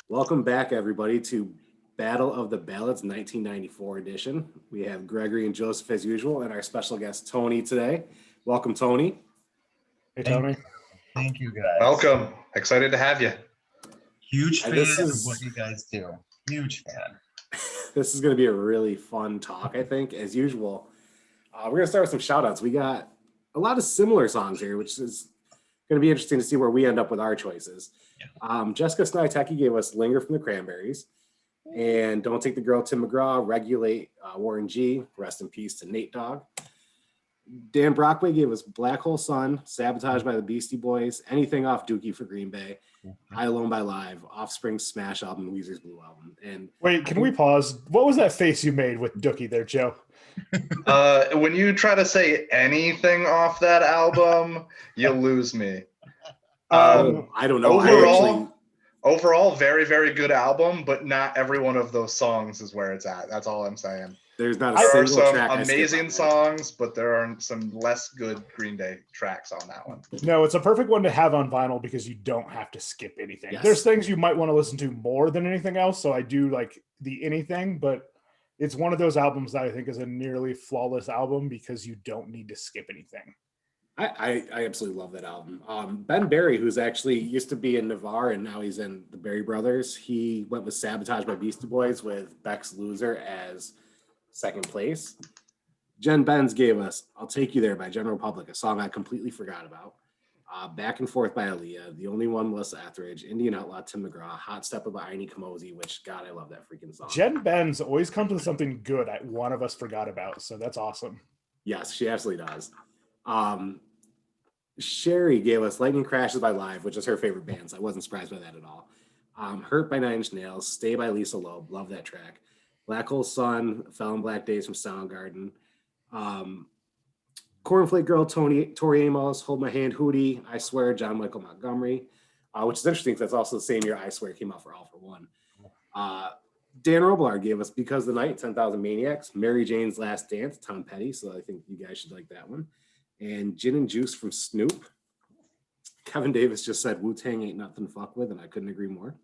Welcome back, everybody, to Battle of the Ballads 1994 edition. We have Gregory and Joseph as usual, and our special guest Tony today. Welcome, Tony. Hey, Thank Tony. you. Thank you, guys. Welcome. Excited to have you. Huge fan This of is- what you guys do. Huge fan. This is going to be a really fun talk, I think, as usual. We're going to start with some shout outs. We got a lot of similar songs here, which is going to be interesting to see where we end up with our choices. Jessica Snitecki gave us Linger from the Cranberries and Don't Take the Girl, Tim McGraw, Regulate, Warren G, rest in peace to Nate Dogg. Dan Brockway gave us Black Hole Sun, Sabotage by the Beastie Boys, anything off Dookie for Green Bay, I Alone by Live, Offspring's Smash album, Weezer's Blue album. And Wait, can we pause? What was that face you made with Dookie there, Joe? When you try to say anything off that album, you lose me. I don't know. Overall, very, very good album, but not every one of those songs is where it's at. That's all I'm saying. There's not a There are single some track amazing songs, but there are some less good Green Day tracks on that one. No, it's a perfect one to have on vinyl because you don't have to skip anything. Yes. There's things you might want to listen to more than anything else, so I do like the anything, but it's one of those albums that I think is a nearly flawless album because you don't need to skip anything. I absolutely love that album. Ben Barry, who's actually used to be in Navarre and now he's in the Berry Brothers, he went with Sabotage by Beastie Boys with Beck's Loser as second place. Jen Benz gave us I'll Take You There by General Public, a song I completely forgot about. Back and Forth by Aaliyah, The Only One, Melissa Etheridge, Indian Outlaw, Tim McGraw, Hot Stepper by Aini Kamosi, which, God, I love that freaking song. Jen Benz always comes with something good one of us forgot about, so that's awesome. Yes, she absolutely does. Sherry gave us Lightning Crashes by Live, which is her favorite band, so I wasn't surprised by that at all. Hurt by Nine Inch Nails, Stay by Lisa Loeb, love that track. Black Hole Sun, Fell in Black Days from Soundgarden. Cornflake Girl, Tori Amos, Hold My Hand, Hootie, I Swear, John Michael Montgomery, which is interesting because that's also the same year I Swear came out for All for One. Dan Robillard gave us Because the Night, 10,000 Maniacs, Mary Jane's Last Dance, Tom Petty, so I think you guys should like that one. And Gin and Juice from Snoop. Kevin Davis just said Wu-Tang ain't nothing to fuck with, and I couldn't agree more.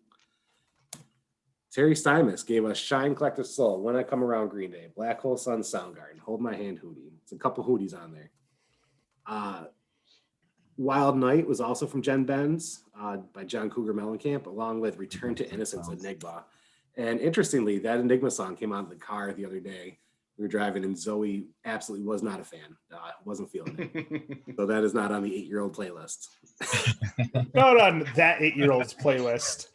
Terry Stymus gave us Shine Collective Soul, When I Come Around, Green Day, Black Hole Sun, Soundgarden, Hold My Hand, Hootie. It's a couple Hooties on there. Wild Night was also from Jen Benz by John Cougar Mellencamp, along with Return to Innocence, Enigma. And interestingly, that Enigma song came out in the car the other day. We were driving, and Zoe absolutely was not a fan. Wasn't feeling it. So that is not on the 8-year-old playlist. Not on that 8-year-old's playlist.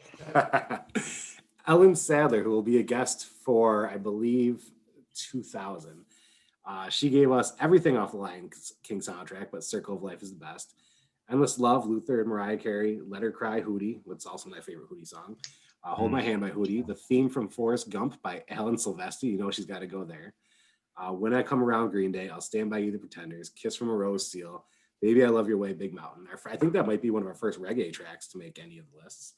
Ellen Sadler, who will be a guest for, I believe, 2000. She gave us everything off the Lion King soundtrack, but Circle of Life is the best. Endless Love, Luther and Mariah Carey, Let Her Cry, Hootie, which is also my favorite Hootie song. Hold My Hand by Hootie, the theme from Forrest Gump by Alan Silvestri, you know she's got to go there. When I Come Around, Green Day, I'll Stand By You, The Pretenders, Kiss from a Rose, Seal, Baby I Love Your Way, Big Mountain. I think that might be one of our first reggae tracks to make any of the lists.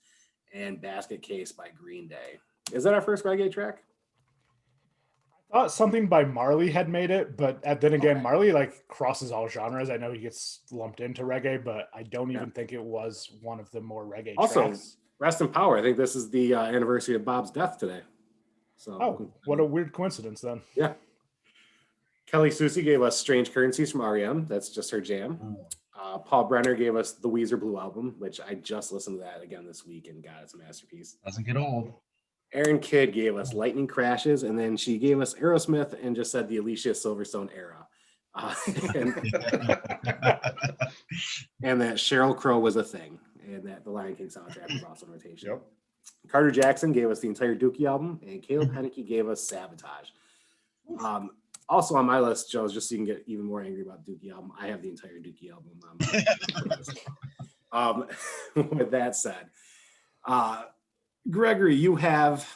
And Basket Case by Green Day. Is that our first reggae track? I thought something by Marley had made it, but then again, Marley like crosses all genres. I know he gets lumped into reggae, but I don't even think it was one of the more reggae tracks. Rest in power. I think this is the anniversary of Bob's death today. So, what a weird coincidence then. Yeah. Kelly Susie gave us Strange Currencies from REM. That's just her jam. Paul Brenner gave us the Weezer Blue album, which I just listened to that again this week, and God, it's a masterpiece. Doesn't get old. Erin Kidd gave us Lightning Crashes, and then she gave us Aerosmith and just said the Alicia Silverstone era. And that Sheryl Crow was a thing, and that the Lion King soundtrack was also in rotation. Yep. Carter Jackson gave us the entire Dookie album, and Caleb Henneke gave us Sabotage. Also on my list, Joe, just so you can get even more angry about the Dookie album, I have the entire Dookie album on my list. With that said, Gregory, you have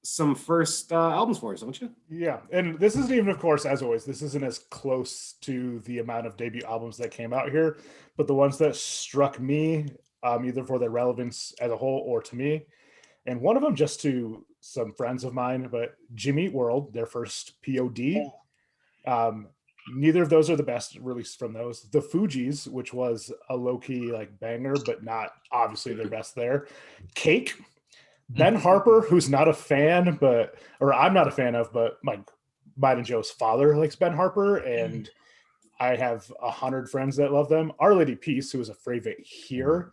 some first albums for us, don't you? Yeah, and this isn't even, of course, as always, this isn't as close to the amount of debut albums that came out here, but the ones that struck me, either for their relevance as a whole or to me, and one of them just to some friends of mine, but Jimmy Eat World, their first POD. Neither of those are the best released from those. The Fugees, which was a low-key like banger, but not obviously their best there. Cake, Ben Harper, who's not a fan, or I'm not a fan of, but mine and Joe's father likes Ben Harper, and I have 100 friends that love them. Our Lady Peace, who is a favorite here.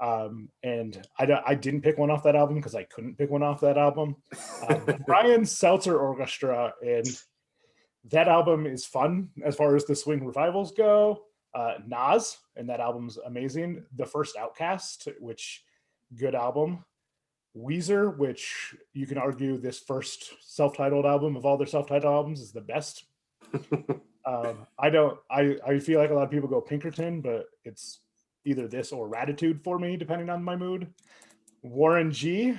And I didn't pick one off that album because I couldn't pick one off that album. Brian Seltzer Orchestra, and that album is fun as far as the swing revivals go. Nas, and that album's amazing. The First Outcast, which good album. Weezer, which you can argue this first self-titled album of all their self-titled albums is the best. I feel like a lot of people go Pinkerton, but it's either this or Ratitude for me, depending on my mood. Warren G,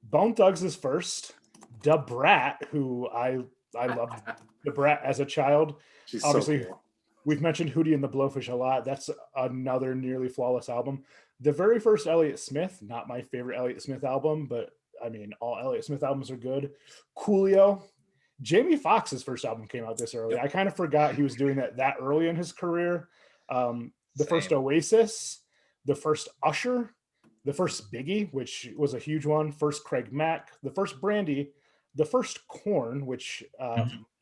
Bone Thugs is first. Da Brat, who I loved Da Brat as a child. She's Obviously, so cool. We've mentioned Hootie and the Blowfish a lot. That's another nearly flawless album. The very first Elliott Smith, not my favorite Elliott Smith album, but I mean, all Elliott Smith albums are good. Coolio. Jamie Foxx's first album came out this early. I kind of forgot he was doing that early in his career. The first Oasis, the first Usher, the first Biggie, which was a huge one, first Craig Mack, the first Brandy, the first Korn, which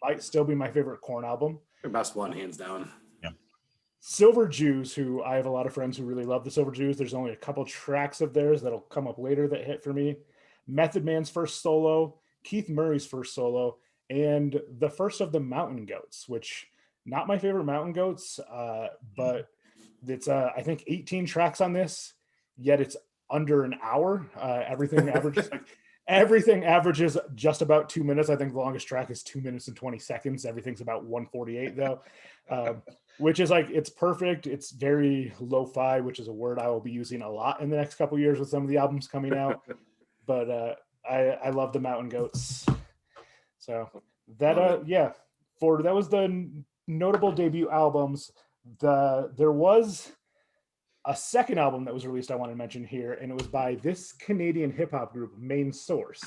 might still be my favorite Korn album. Their best one, hands down. Yeah. Silver Jews, who I have a lot of friends who really love the Silver Jews. There's only a couple tracks of theirs that'll come up later that hit for me. Method Man's first solo, Keith Murray's first solo, and the first of the Mountain Goats, which not my favorite Mountain Goats, but it's I think 18 tracks on this, yet it's under an hour. Everything averages just about 2 minutes. I think the longest track is 2 minutes and 20 seconds. Everything's about 1:48 though, which is like, it's perfect. It's very lo-fi, which is a word I will be using a lot in the next couple of years with some of the albums coming out. But I love the Mountain Goats. So that that was the notable debut albums. There was a second album that was released I want to mention here, and it was by this Canadian hip-hop group, Main Source.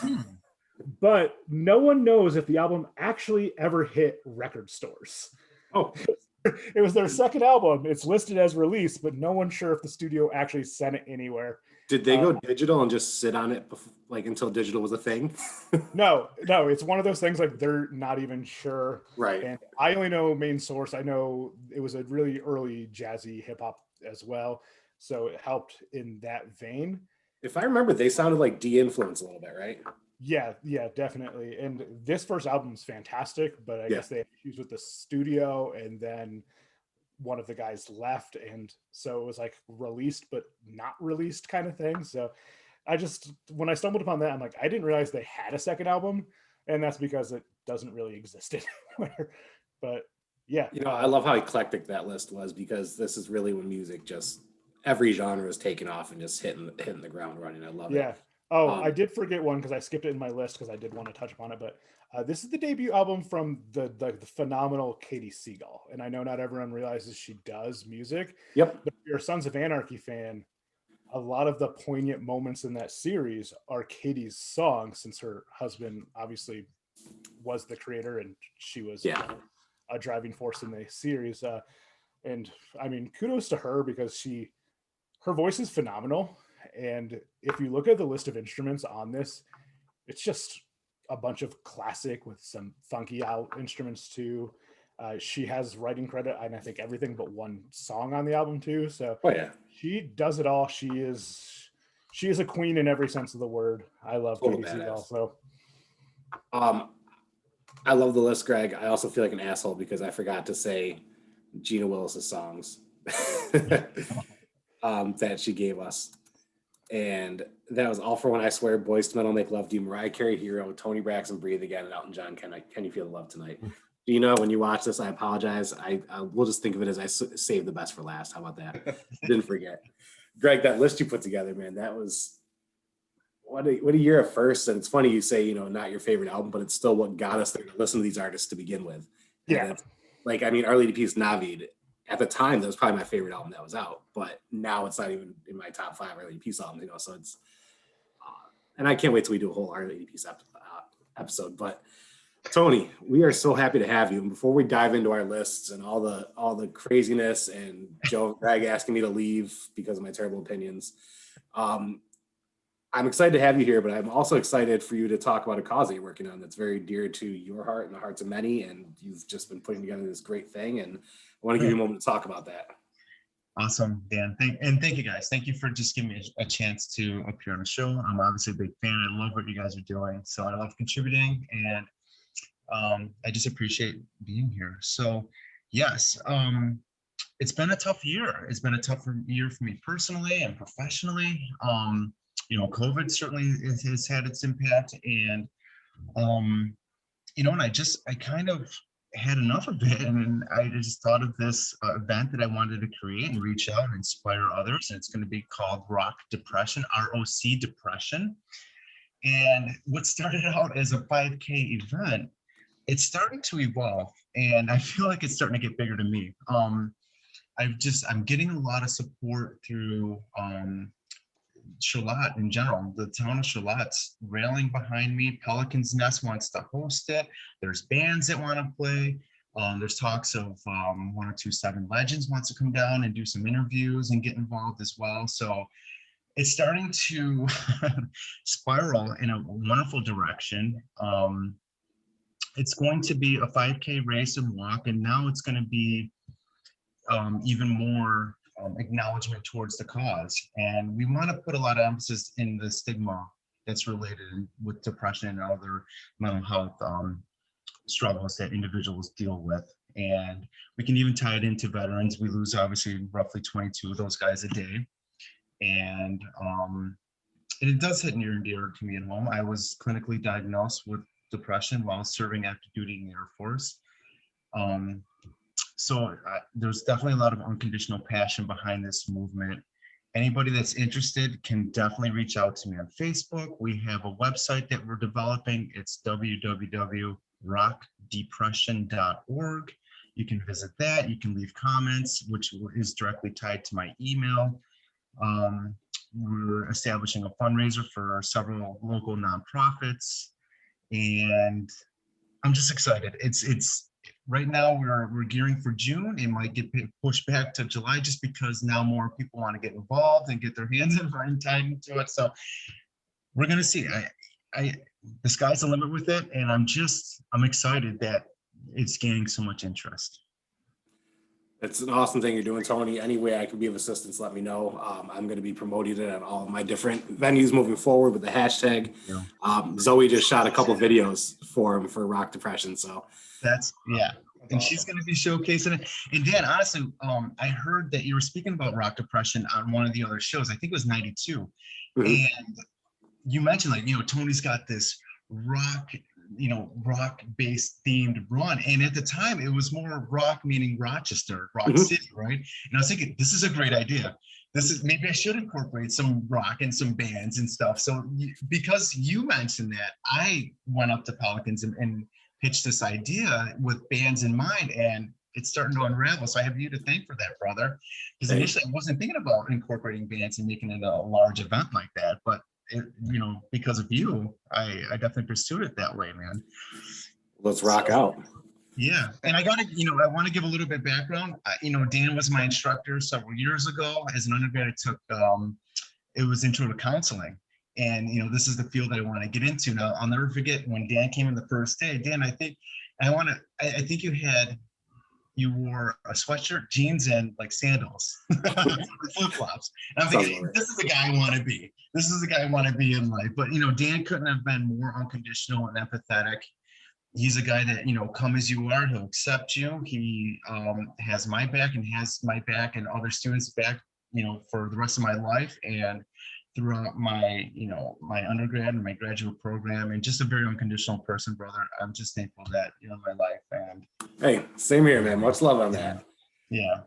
But no one knows if the album actually ever hit record stores. Oh, it was their second album. It's listed as released, but no one's sure if the studio actually sent it anywhere. did they go digital and just sit on it like until digital was a thing? No, it's one of those things like they're not even sure. Right. And I only know Main Source. I know it was a really early jazzy hip hop as well, so it helped in that vein. If I remember, they sounded like de-influence a little bit, right? Yeah, definitely. And this first album is fantastic, but I guess they had issues with the studio, and then one of the guys left, and so it was like released but not released kind of thing. So when I stumbled upon that, I'm like, I didn't realize they had a second album, and that's because it doesn't really exist anywhere. But yeah, I love how eclectic that list was, because this is really when music just every genre is taking off and just hitting the ground running. I love it. Yeah. Oh, I did forget one because I skipped it in my list because I did want to touch upon it. But this is the debut album from the phenomenal Katie Seagal, and I know not everyone realizes she does music. Yep. But if you're a Sons of Anarchy fan, a lot of the poignant moments in that series are Katie's songs, since her husband obviously was the creator and she was a driving force in the series. And I mean, kudos to her, because her voice is phenomenal. And if you look at the list of instruments on this, it's just a bunch of classic with some funky out instruments too. She has writing credit on I think everything but one song on the album too. So she does it all. She is a queen in every sense of the word. I love Katie Seagal. So I love the list, Greg. I also feel like an asshole because I forgot to say Gina Willis's songs that she gave us. And that was All for When I Swear, Boys to Men Will Make Love to You, Mariah Carey, Hero, Tony Braxton, Breathe Again, and Elton John, Can You Feel the Love Tonight? Gina, when you watch this, I apologize. I will just think of it as I saved the best for last. How about that? Didn't forget. Greg, that list you put together, man, that was what a year of firsts. And it's funny you say, not your favorite album, but it's still what got us there to listen to these artists to begin with. Yeah. Like, I mean, Our Lady Peace, Navid, at the time, that was probably my favorite album that was out, but now it's not even in my top 5 Our Lady Peace albums, so it's, and I can't wait till we do a whole Our Lady Peace episode, but Tony, we are so happy to have you. And before we dive into our lists and all the craziness and Joe and Greg asking me to leave because of my terrible opinions, I'm excited to have you here, but I'm also excited for you to talk about a cause that you're working on that's very dear to your heart and the hearts of many. And you've just been putting together this great thing. And I want to give you a moment to talk about that. Awesome, Dan. Thank you guys. Thank you for just giving me a chance to appear on the show. I'm obviously a big fan. I love what you guys are doing. So I love contributing, and I just appreciate being here. So yes, it's been a tough year. It's been a tough year for me personally and professionally. COVID certainly has had its impact, and and I kind of had enough of it, and I just thought of this event that I wanted to create and reach out and inspire others, and it's going to be called Rock Depression, ROC Depression. And what started out as a 5K event, it's starting to evolve, and I feel like it's starting to get bigger to me. I'm getting a lot of support through Charlotte in general. The town of Charlotte's railing behind me. Pelican's Nest wants to host it. There's bands that want to play. There's talks of 1027 Legends wants to come down and do some interviews and get involved as well. So it's starting to spiral in a wonderful direction. It's going to be a 5K race and walk, and now it's going to be even more acknowledgement towards the cause. And we want to put a lot of emphasis in the stigma that's related with depression and other mental health struggles that individuals deal with. And we can even tie it into veterans. We lose obviously roughly 22 of those guys a day. And it does hit near and dear to me at home. I was clinically diagnosed with depression while serving active duty in the Air Force. So there's definitely a lot of unconditional passion behind this movement. Anybody that's interested can definitely reach out to me on Facebook. We have a website that we're developing. It's www.rockdepression.org. You can visit that. You can leave comments, which is directly tied to my email. We're establishing a fundraiser for several local nonprofits, and I'm just excited. It's right now we're gearing for June. It might get pushed back to July just because now more people want to get involved and get their hands tied into it. So we're gonna see. The sky's the limit with it, and I'm excited that it's gaining so much interest. It's an awesome thing you're doing, Tony. Any way I can be of assistance, let me know. I'm going to be promoting it on all my different venues moving forward with the hashtag. Yeah. Zoe just shot a couple videos for him for Rock Depression. So that's and she's going to be showcasing it. And Dan, honestly, I heard that you were speaking about Rock Depression on one of the other shows. I think it was 92. Mm-hmm. And you mentioned Tony's got this rock-based themed run, and at the time it was more rock, meaning Rochester, Rock mm-hmm. City, right? And I was thinking, this is a great idea. Maybe I should incorporate some rock and some bands and stuff. So because you mentioned that, I went up to Pelicans and pitched this idea with bands in mind, and it's starting to unravel. So I have you to thank for that, brother. Because initially I wasn't thinking about incorporating bands and making it a large event like that, but because of you, I definitely pursued it that way, man. Let's rock out. Yeah. And I want to give a little bit of background. Dan was my instructor several years ago. As an undergrad, I took, it was intro to counseling. And, this is the field that I want to get into. Now, I'll never forget when Dan came in the first day. Dan, I think you wore a sweatshirt, jeans, and like sandals, flip-flops. And I'm thinking, this is the guy I want to be. This is the guy I want to be in life. But, Dan couldn't have been more unconditional and empathetic. He's a guy that, come as you are, he'll accept you. He has my back and has my back and other students' back, for the rest of my life. And throughout my, my undergrad and my graduate program, and just a very unconditional person, brother. I'm just thankful that, my life. And hey, same here, man. Much love on that. Yeah.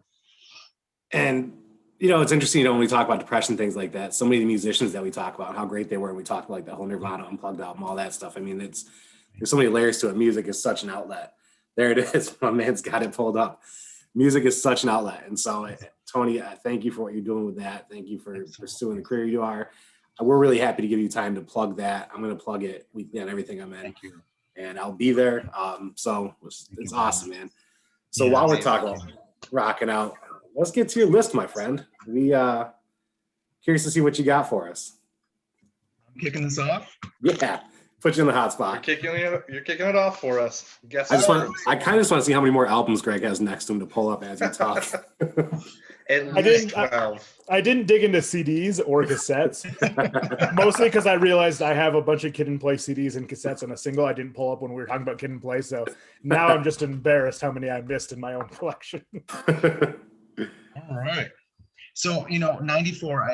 And, it's interesting, when we talk about depression, things like that, so many of the musicians that we talk about, how great they were. We talked about like the whole Nirvana Unplugged album, all that stuff. I mean, there's so many layers to it. Music is such an outlet. There it is. My man's got it pulled up. Music is such an outlet. And so, Tony, thank you for what you're doing with that. Thank you for pursuing the career you are. We're really happy to give you time to plug that. I'm going to plug it weekly on everything I'm in. Thank you. and I'll be there. So it's awesome, man. So Yeah, while we're thank talking about rocking out, let's get to your list, my friend. We curious to see what you got for us. I'm kicking this off. Yeah, put you in the hot You're spot. kicking it off for us. Guess I kind of just want to see how many more albums Greg has next to him to pull up as you talk. At I least didn't- 12. I didn't dig into CDs or cassettes, mostly because I realized I have a bunch of Kid and Play CDs and cassettes on a single I didn't pull up when we were talking about Kid and Play. So now I'm just embarrassed how many I missed in my own collection. All right. So, 94,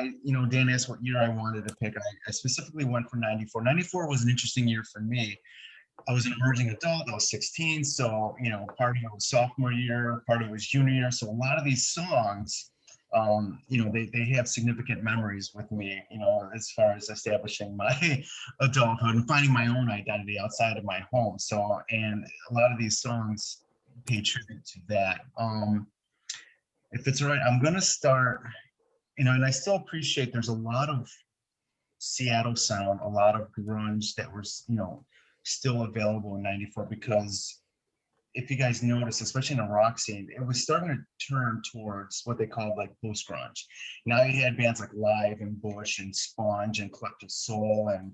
Dan asked what year I wanted to pick. I specifically went for 94. 94 was an interesting year for me. I was an emerging adult. I was 16. So, part of it was sophomore year, part of it was junior year. So a lot of these songs, they have significant memories with me, as far as establishing my adulthood and finding my own identity outside of my home. So, and a lot of these songs pay tribute to that. If it's all right, I'm going to start, and I still appreciate there's a lot of Seattle sound, a lot of grunge that was, still available in 94, because if you guys notice, especially in the rock scene, it was starting to turn towards what they called like post grunge. Now you had bands like Live and Bush and Sponge and Collective Soul and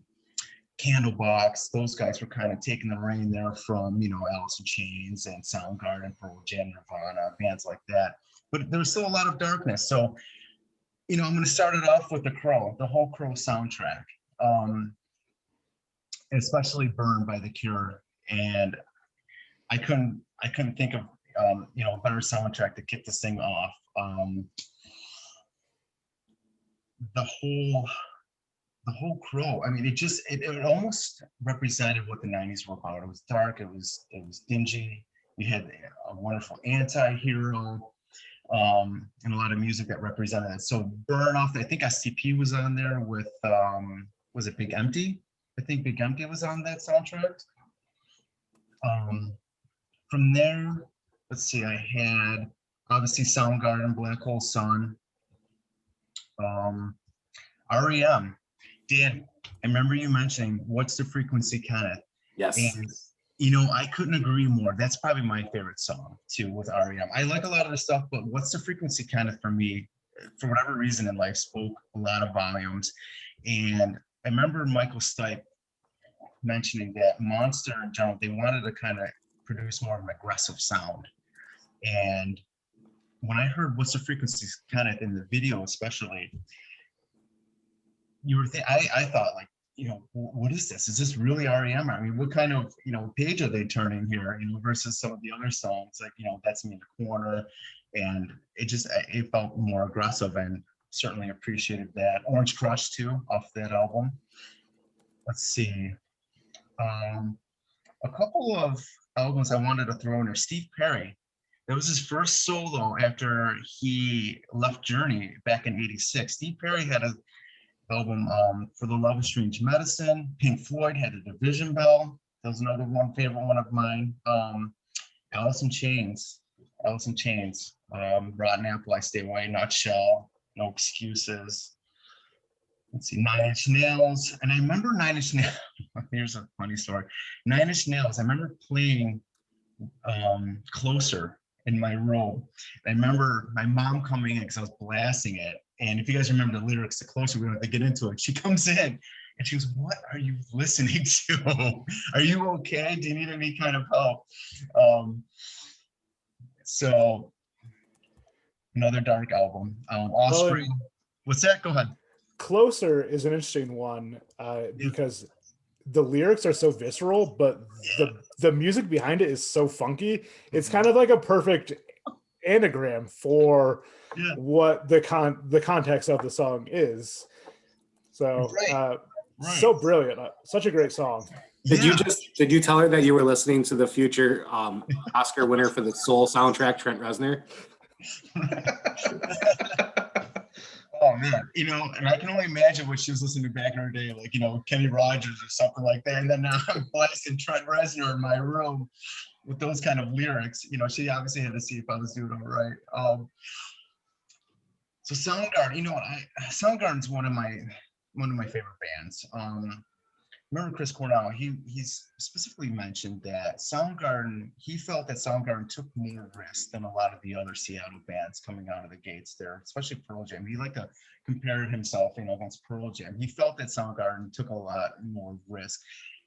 Candlebox. Those guys were kind of taking the reign there from, Alice in Chains and Soundgarden, Pearl Jam, Nirvana, bands like that. But there was still a lot of darkness. So, I'm going to start it off with the whole Crow soundtrack, especially Burn by The Cure. And I couldn't think of a better soundtrack to kick this thing off. The whole Crow. I mean, it almost represented what the 90s were about. It was dark. It was dingy. We had a wonderful anti-hero, and a lot of music that represented it. So Burn off. I think STP was on there with was it Big Empty? I think Big Empty was on that soundtrack. From there, let's see, I had obviously Soundgarden, Black Hole Sun, REM. Dan, I remember you mentioning What's the Frequency, Kenneth? Yes. And, I couldn't agree more. That's probably my favorite song too with REM. I like a lot of the stuff, but What's the Frequency, Kenneth, for me, for whatever reason in life, spoke a lot of volumes. And I remember Michael Stipe mentioning that Monster in general, they wanted to kind of produce more of an aggressive sound. And when I heard What's the Frequency, Kenneth, in the video especially, I thought like, what is this? Is this really REM? I mean, what kind of, page are they turning here, versus some of the other songs, like, That's Me in the Corner. And it felt more aggressive, and certainly appreciated that. Orange Crush too, off that album. Let's see. A couple of albums I wanted to throw in there. Steve Perry. That was his first solo after he left Journey back in '86. Steve Perry had an album For the Love of Strange Medicine. Pink Floyd had a Division Bell. That was another favorite one of mine. Alice in Chains. Rotten Apple, I Stay Away, Nutshell, No Excuses. Let's see, Nine Inch Nails. And I remember Nine Inch Nails. Here's a funny story. Nine Inch Nails, I remember playing Closer in my room. I remember my mom coming in because I was blasting it. And if you guys remember the lyrics to Closer, we don't have to get into it. She comes in and she goes, "What are you listening to? Are you okay? Do you need any kind of help?" So another dark album. Offspring. What's that? Go ahead. Closer is an interesting one because the lyrics are so visceral, but the music behind it is so funky. It's kind of like a perfect anagram for what the context of the song is. So so brilliant. Such a great song. Did you tell her that you were listening to the future Oscar winner for the Soul soundtrack, Trent Reznor? Oh man, and I can only imagine what she was listening to back in her day, like, Kenny Rogers or something like that. And then now I'm blasting Trent Reznor in my room with those kind of lyrics. She obviously had to see if I was doing all right. So Soundgarden, Soundgarden's one of my favorite bands. remember Chris Cornell, he's specifically mentioned that Soundgarden, he felt that Soundgarden took more risk than a lot of the other Seattle bands coming out of the gates there, especially Pearl Jam. He liked to compare himself, against Pearl Jam. He felt that Soundgarden took a lot more risk.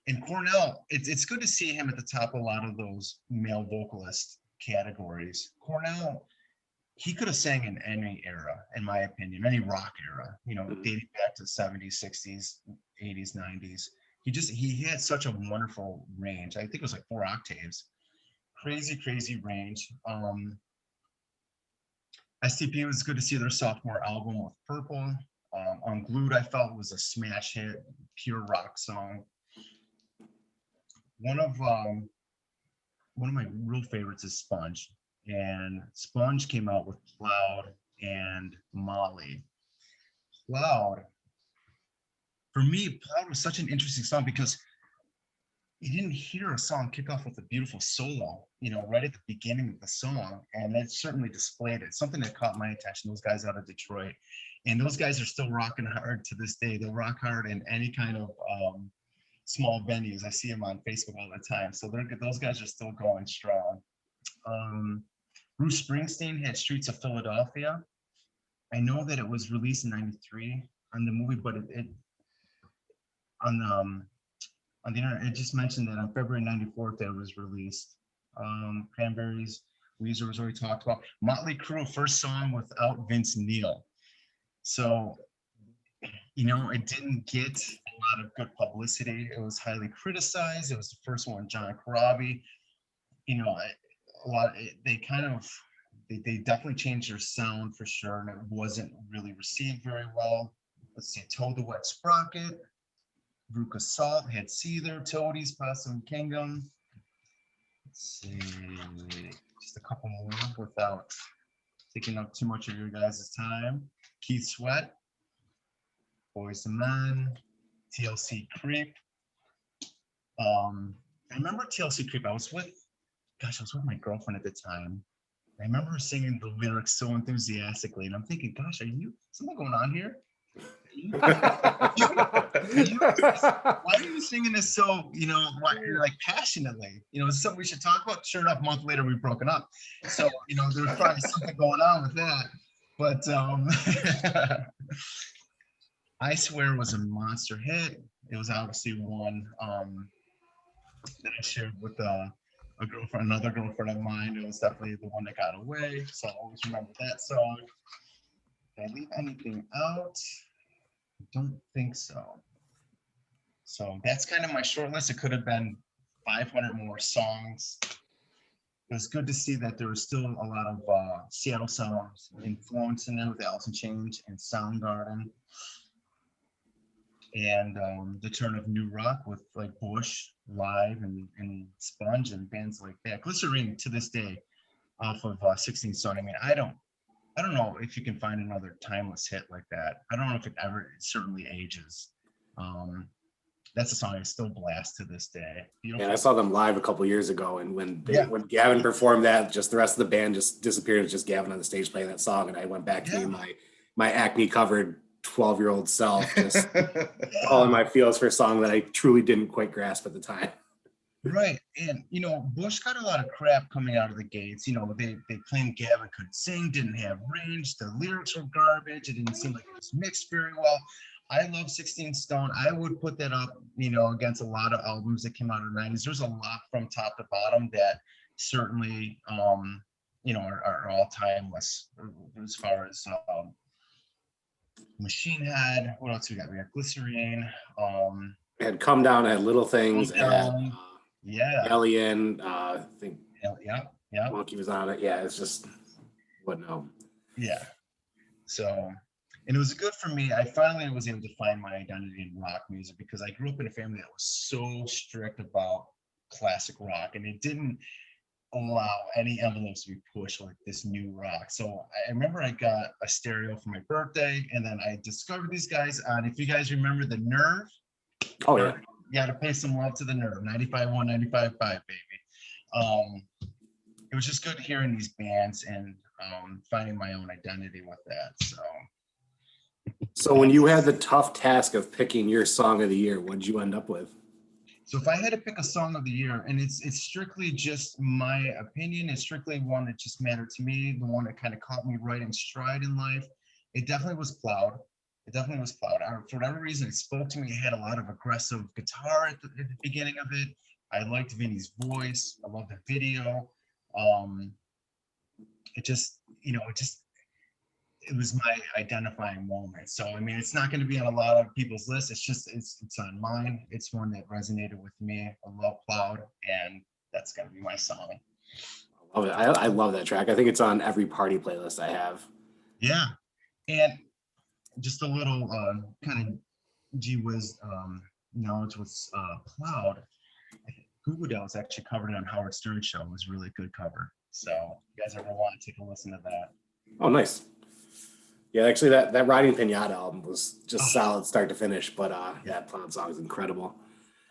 And Cornell, it's good to see him at the top of a lot of those male vocalist categories. Cornell, he could have sang in any era, in my opinion, any rock era, dating back to the 70s, 60s, 80s, 90s. He had such a wonderful range. I think it was like 4 octaves. Crazy range. STP was good to see their sophomore album with Purple. Unglued, I felt, was a smash hit, pure rock song. One of my real favorites is Sponge. And Sponge came out with Cloud and Molly. Cloud, for me, Cloud was such an interesting song because you didn't hear a song kick off with a beautiful solo, right at the beginning of the song. And that certainly displayed it. Something that caught my attention, those guys out of Detroit. And those guys are still rocking hard to this day. They'll rock hard in any kind of small venues. I see them on Facebook all the time. So those guys are still going strong. Bruce Springsteen had Streets of Philadelphia. I know that it was released in '93 on the movie, but it on the internet, it just mentioned that on February 94th that it was released. Cranberries, Weezer was already talked about. Motley Crue, first song without Vince Neil. So, it didn't get a lot of good publicity. It was highly criticized. It was the first one, John Corabi. They definitely changed their sound for sure, and it wasn't really received very well. Let's see, Toad the Wet Sprocket, Veruca Salt, had Seether, Toadies, Possum Kingdom. Let's see, just a couple more without taking up too much of your guys' time. Keith Sweat, Boys and Men, TLC Creep. I remember TLC Creep. I was with my girlfriend at the time. I remember her singing the lyrics so enthusiastically, and I'm thinking, gosh, something going on here? Why are you singing this so, like passionately? It's something we should talk about. Sure enough, a month later, we've broken up. So, there's probably something going on with that. But I Swear was a monster hit. It was obviously one that I shared with another girlfriend of mine. It was definitely the one that got away. So I always remember that song. Did I leave anything out? I don't think so. So that's kind of my short list. It could have been 500 more songs. It was good to see that there was still a lot of Seattle songs influence in there with Alice in Chains and Soundgarden. And the turn of new rock with like Bush live and Sponge and bands like that. Glycerine to this day off of 16 Stone. I mean, I don't know if you can find another timeless hit like that. I don't know if it certainly ages. That's a song I still blast to this day. Beautiful. And I saw them live a couple years ago, and when Gavin performed that, just the rest of the band just disappeared. It was just Gavin on the stage playing that song, and I went back to being my acne covered 12-year-old self, just all in my feels for a song that I truly didn't quite grasp at the time. Right. And, Bush got a lot of crap coming out of the gates. They claimed Gavin couldn't sing, didn't have range, the lyrics were garbage, it didn't seem like it was mixed very well. I love 16 Stone. I would put that up, against a lot of albums that came out in the 90s. There's a lot from top to bottom that certainly, are all timeless as far as Machine Head. What else we got? We got Glycerine. It had Come Down, had Little Things, and Alien. I think Monkey was on it. Yeah, it's just wouldn't know. Yeah. So, and it was good for me. I finally was able to find my identity in rock music because I grew up in a family that was so strict about classic rock, and it didn't allow any envelopes to be pushed like this new rock. So I remember I got a stereo for my birthday, and then I discovered these guys on, if you guys remember the Nerve. Oh yeah. You got to pay some love to the Nerve. 95.1, 95.5, baby. It was just good hearing these bands and finding my own identity with that. So So when you had the tough task of picking your song of the year, what did you end up with? So if I had to pick a song of the year, and it's strictly just my opinion, it's strictly one that just mattered to me, the one that kind of caught me right in stride in life, it definitely was Cloud. It definitely was Cloud. For whatever reason, it spoke to me. It had a lot of aggressive guitar at the beginning of it. I liked Vinny's voice. I loved the video. Um, it just, it was my identifying moment. So I mean, it's not going to be on a lot of people's lists. It's on mine. It's one that resonated with me. I love Cloud, and that's going to be my song. I love it. I love that track. I think it's on every party playlist I have. Yeah, and just a little kind of gee whiz knowledge with Cloud. Goo Goo Dolls actually covered it on Howard Stern show. It was a really good cover. So if you guys ever want to take a listen to that. Oh, nice. Yeah, actually, that Riding Pinata album was just solid start to finish. But that Cloud song is incredible.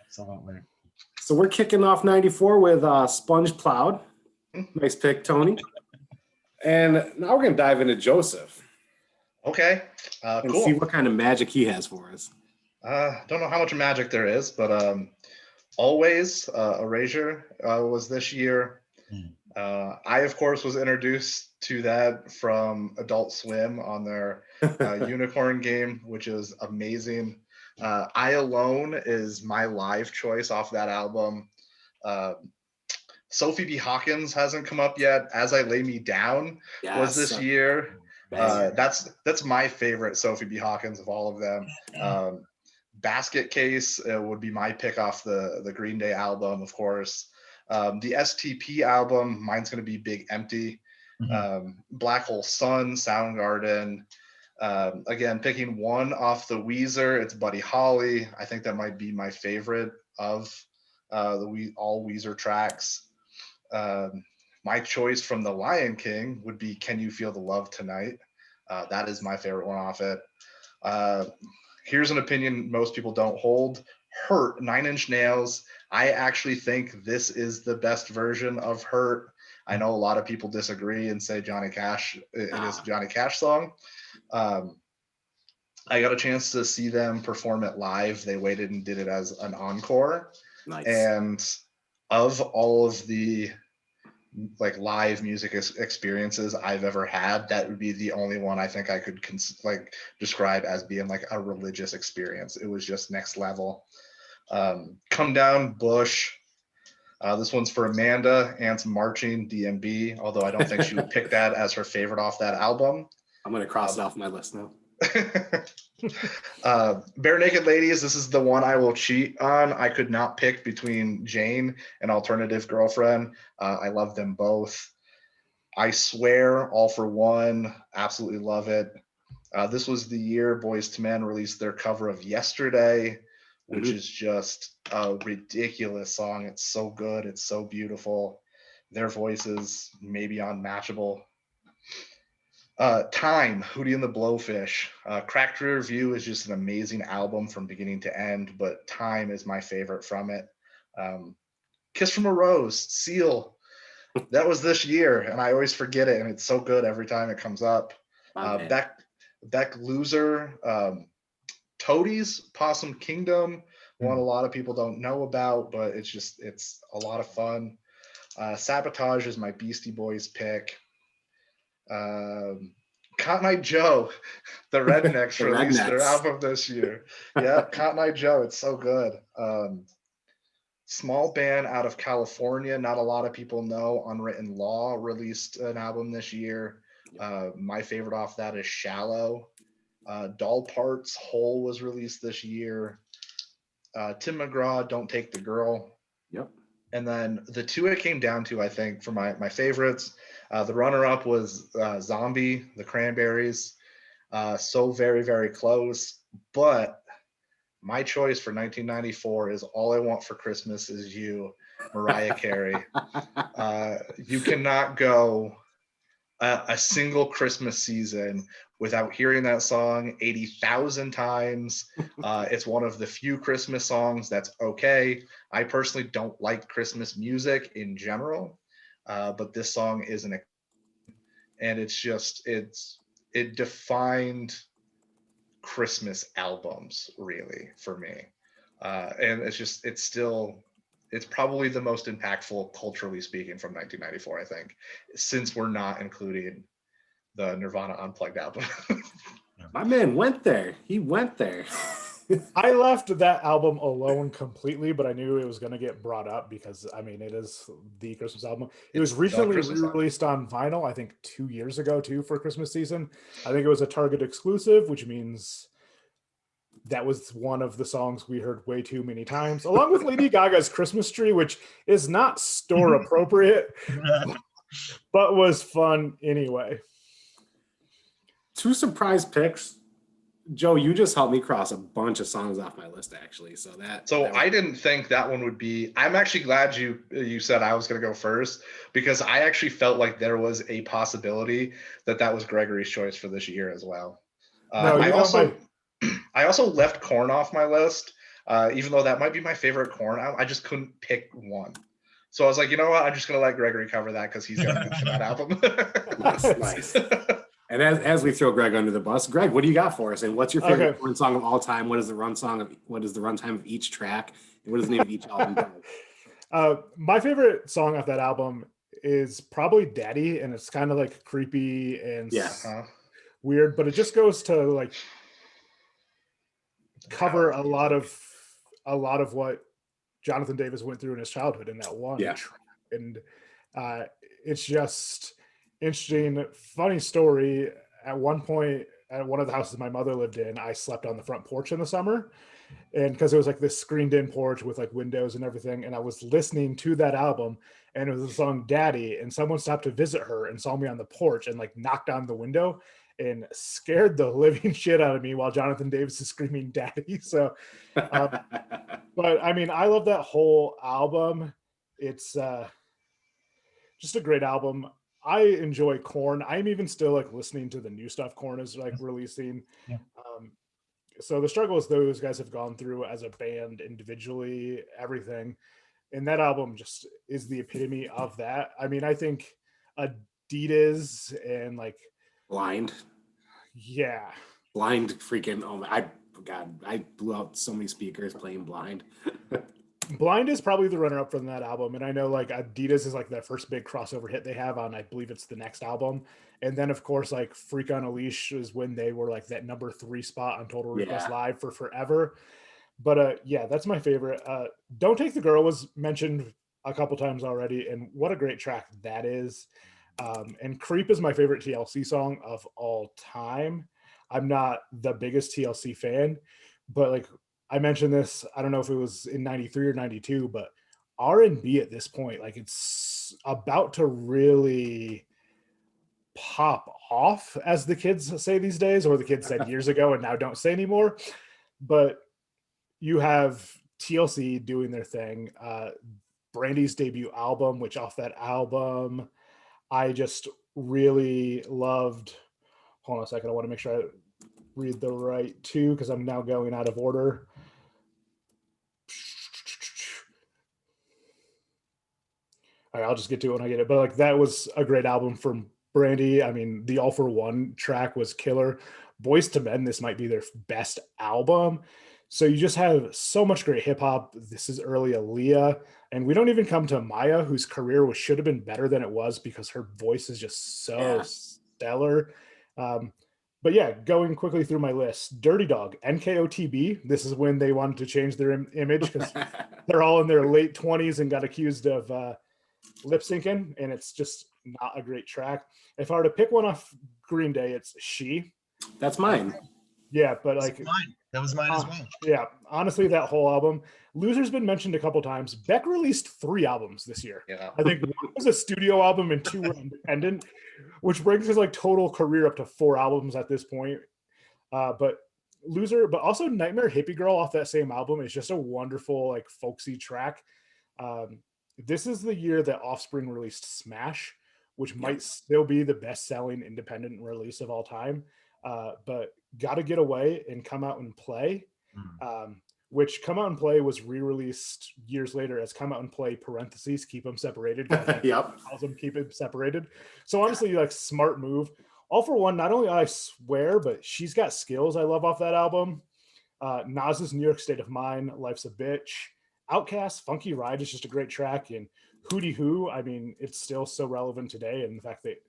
Absolutely. So we're kicking off 94 with Sponge Cloud. Nice pick, Tony. And now we're going to dive into Joseph. Okay, And cool. see what kind of magic he has for us. Don't know how much magic there is, but Always Erasure was this year. I, of course, was introduced to that from Adult Swim on their Unicorn game, which is amazing. I Alone is my live choice off that album. Sophie B. Hawkins hasn't come up yet. As I Lay Me Down was this year. That's my favorite Sophie B. Hawkins of all of them. Basket Case would be my pick off the Green Day album, of course. The STP album, mine's going to be Big Empty. Black Hole Sun, Soundgarden. Again, picking one off the Weezer, it's Buddy Holly. I think that might be my favorite of all Weezer tracks. My choice from The Lion King would be Can You Feel the Love Tonight? That is my favorite one off it. Here's an opinion most people don't hold. Hurt, Nine Inch Nails. I actually think this is the best version of Hurt. I know a lot of people disagree and say Johnny Cash, it is a Johnny Cash song. I got a chance to see them perform it live. They waited and did it as an encore. Nice. And of all of the like live music experiences I've ever had, that would be the only one I think I could describe as being like a religious experience. It was just next level. Come Down, Bush. This one's for Amanda, Ants Marching, DMB, although I don't think she would pick that as her favorite off that album. I'm going to cross it off my list now. Bare Naked Ladies, this is the one I will cheat on. I could not pick between Jane and Alternative Girlfriend. I love them both. I Swear, All for One, absolutely love it. This was the year Boyz II Men released their cover of Yesterday, which is just a ridiculous song. It's so good. It's so beautiful. Their voices maybe unmatchable. Time, Hootie and the Blowfish. Cracked Rear View is just an amazing album from beginning to end, but Time is my favorite from it. Kiss from a Rose, Seal. That was this year, and I always forget it, and it's so good every time it comes up. Beck Loser, Toadies, Possum Kingdom, one a lot of people don't know about, but it's a lot of fun. Sabotage is my Beastie Boys pick. Cotton Eye Joe, the Rednecks released their album this year. Yeah, Cotton Eye Joe, it's so good. Small band out of California, not a lot of people know. Unwritten Law released an album this year. My favorite off that is Shallow. Doll Parts, Hole was released this year. Tim McGraw, Don't Take the Girl. Yep. And then the two it came down to, I think, for my favorites, the runner-up was Zombie, the Cranberries. So very, very close. But my choice for 1994 is All I Want for Christmas Is You, Mariah Carey. You cannot go a single Christmas season without hearing that song 80,000 times. It's one of the few Christmas songs that's okay. I personally don't like Christmas music in general, but this song isn't. And it defined Christmas albums, really, for me. And it's probably the most impactful, culturally speaking, from 1994, I think, since we're not including the Nirvana Unplugged album. My man went there. He went there. I left that album alone completely, but I knew it was going to get brought up because, I mean, it is the Christmas album. It was recently re-released on vinyl, I think 2 years ago, too, for Christmas season. I think it was a Target exclusive, which means that was one of the songs we heard way too many times, along with Lady Gaga's Christmas Tree, which is not store appropriate, but was fun anyway. 2 surprise picks. Joe, you just helped me cross a bunch of songs off my list, actually. I didn't think that one would be. I'm actually glad you said I was going to go first, because I actually felt like there was a possibility that was Gregory's choice for this year as well. I also left Korn off my list, even though that might be my favorite Korn album. I just couldn't pick one. So I was like, you know what? I'm just going to let Gregory cover that because he's going to mention that album. Nice. And as we throw Greg under the bus, Greg, what do you got for us? And what's your favorite Korn song of all time? What is the runtime of each track? And what is the name of each album? My favorite song off that album is probably Daddy, and it's kind of like creepy and weird, but it just goes to like cover a lot of what Jonathan Davis went through in his childhood in that one track. And it's just interesting, funny story. At one point, at one of the houses my mother lived in, I slept on the front porch in the summer, and because it was like this screened-in porch with like windows and everything, and I was listening to that album, and it was the song Daddy, and someone stopped to visit her and saw me on the porch and like knocked on the window and scared the living shit out of me while Jonathan Davis is screaming Daddy. So but I mean, I love that whole album. It's just a great album. I enjoy Korn. I'm even still like listening to the new stuff Korn is like releasing. Yeah. So the struggles those guys have gone through as a band, individually, everything, and that album just is the epitome of that. I mean, I think Adidas and like Blind. Yeah. Blind freaking, oh my God, I blew out so many speakers playing Blind. Blind is probably the runner-up from that album, and I know like Adidas is like the first big crossover hit they have on, I believe it's the next album, and then of course like Freak on a Leash is when they were like that number 3 spot on Total Request Live for forever. But yeah, that's my favorite. Don't Take the Girl was mentioned a couple times already, and what a great track that is. And Creep is my favorite TLC song of all time. I'm not the biggest TLC fan, but like I mentioned this, I don't know if it was in 93 or 92, but R&B at this point, like it's about to really pop off, as the kids say these days, or the kids said years ago and now don't say anymore. But you have TLC doing their thing. Brandy's debut album, which off that album, I just really loved. Hold on a second. I want to make sure I read the right two because I'm now going out of order. All right, I'll just get to it when I get it. But like that was a great album from Brandy. I mean, the All for One track was killer. Boys to Men, this might be their best album. So you just have so much great hip hop. This is early Aaliyah, and we don't even come to Maya, whose career should have been better than it was because her voice is just so stellar. But yeah, going quickly through my list, Dirty Dog, NKOTB. This is when they wanted to change their image because they're all in their late 20s and got accused of lip syncing, and it's just not a great track. If I were to pick one off Green Day, it's She. That's mine. Yeah, but like that was mine as well. Yeah, honestly, that whole album. Loser's been mentioned a couple times. Beck released 3 albums this year. Yeah. I think one was a studio album and 2 were independent, which brings his like total career up to 4 albums at this point. But Loser, but also Nightmare Hippie Girl off that same album is just a wonderful like folksy track. This is the year that Offspring released Smash, which might still be the best-selling independent release of all time. But Gotta Get Away and Come Out and Play, which Come Out and Play was re-released years later as Come Out and Play parentheses Keep Them Separated. Yep. Calls them Keep Them Separated. So honestly, like smart move. All for One, not only I swear, but she's got skills I love off that album. Nas's New York State of Mind, Life's a Bitch. Outkast, Funky Ride is just a great track. And Hootie Hoo, I mean, it's still so relevant today. And the fact that,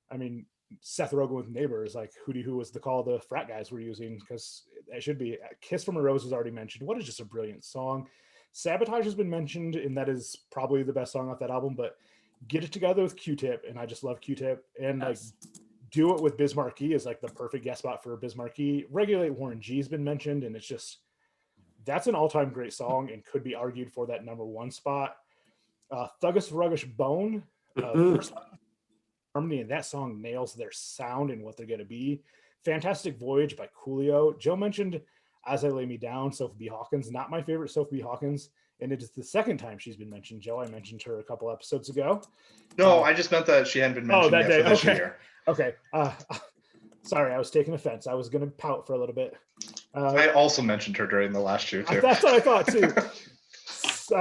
I mean, Seth Rogen with Neighbors, like Hootie Hoo was the call the frat guys were using, because it should be. Kiss from a Rose was already mentioned. What is just a brilliant song. Sabotage has been mentioned, and that is probably the best song off that album. But Get It Together with Q-Tip, and I just love Q-Tip. And like Do It with Biz Markie is like the perfect guest spot for Biz Markie. Regulate Warren G has been mentioned, and it's just, that's an all-time great song and could be argued for that number one spot. Thuggish Ruggish Bone, first harmony, and that song nails their sound and what they're going to be. Fantastic Voyage by Coolio. Joe mentioned As I Lay Me Down, Sophie B. Hawkins. Not my favorite Sophie B. Hawkins, and it is the second time she's been mentioned. Joe, I mentioned her a couple episodes ago. No, I just meant that she hadn't been mentioned yet for this year. Okay. Sorry, I was taking offense. I was going to pout for a little bit. I also mentioned her during the last year, too. That's what I thought, too.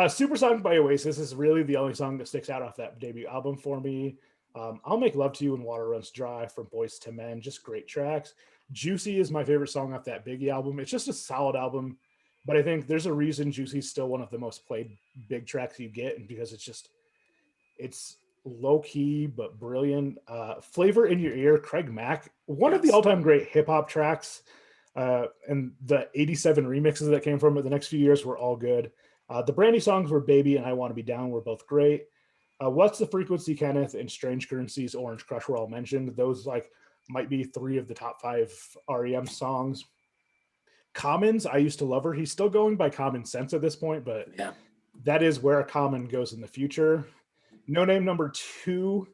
Supersonic by Oasis is really the only song that sticks out off that debut album for me. I'll Make Love to You and Water Runs Dry from Boyz II Men, just great tracks. Juicy is my favorite song off that Biggie album. It's just a solid album, but I think there's a reason Juicy's still one of the most played big tracks you get, and because it's low key but brilliant. Flavor in Your Ear, Craig Mack, one of the all-time great hip-hop tracks, and the 87 remixes that came from it the next few years were all good. The Brandy songs were Baby and I Want to Be Down were both great. What's the Frequency, Kenneth, and Strange Currencies, Orange Crush were all mentioned. Those like might be 3 of the top 5 REM songs. Commons, I Used to Love Her. He's still going by Common Sense at this point, but yeah, that is where Common goes in the future. No Name number 2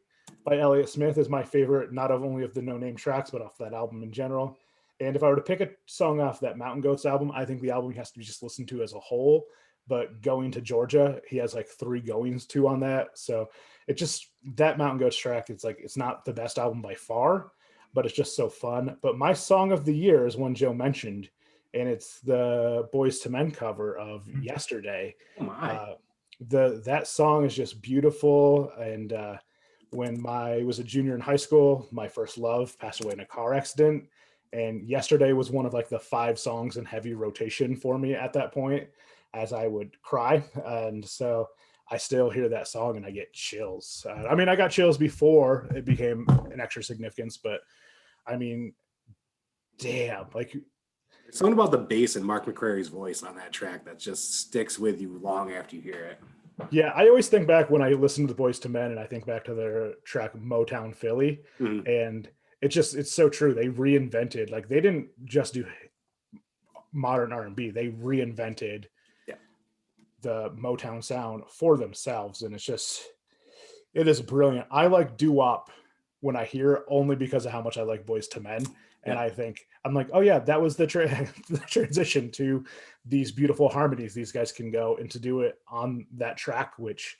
by Elliott Smith is my favorite, not only of the No Name tracks, but off that album in general. And if I were to pick a song off that Mountain Goats album, I think the album has to be just listened to as a whole. But Going to Georgia, he has like 3 goings to on that. So it just, that Mountain Goats track, it's like, it's not the best album by far, but it's just so fun. But my song of the year is one Joe mentioned, and it's the Boyz II Men cover of Yesterday. Oh my. That song is just beautiful. And when I was a junior in high school, my first love passed away in a car accident. And Yesterday was one of like the 5 songs in heavy rotation for me at that point, as I would cry. And so I still hear that song and I get chills. I mean, I got chills before it became an extra significance, but I mean, damn, like, something about the bass and Mark McCrary's voice on that track that just sticks with you long after you hear it. Yeah, I always think back when I listen to the Boyz II Men, and I think back to their track Motown Philly, and it's so true. They reinvented, like, they didn't just do modern R&B, they reinvented the Motown sound for themselves, and it is brilliant. I like doo-wop when I hear it only because of how much I like Boyz II Men, and I'm like, oh yeah, that was the transition to these beautiful harmonies these guys can go, and to do it on that track, which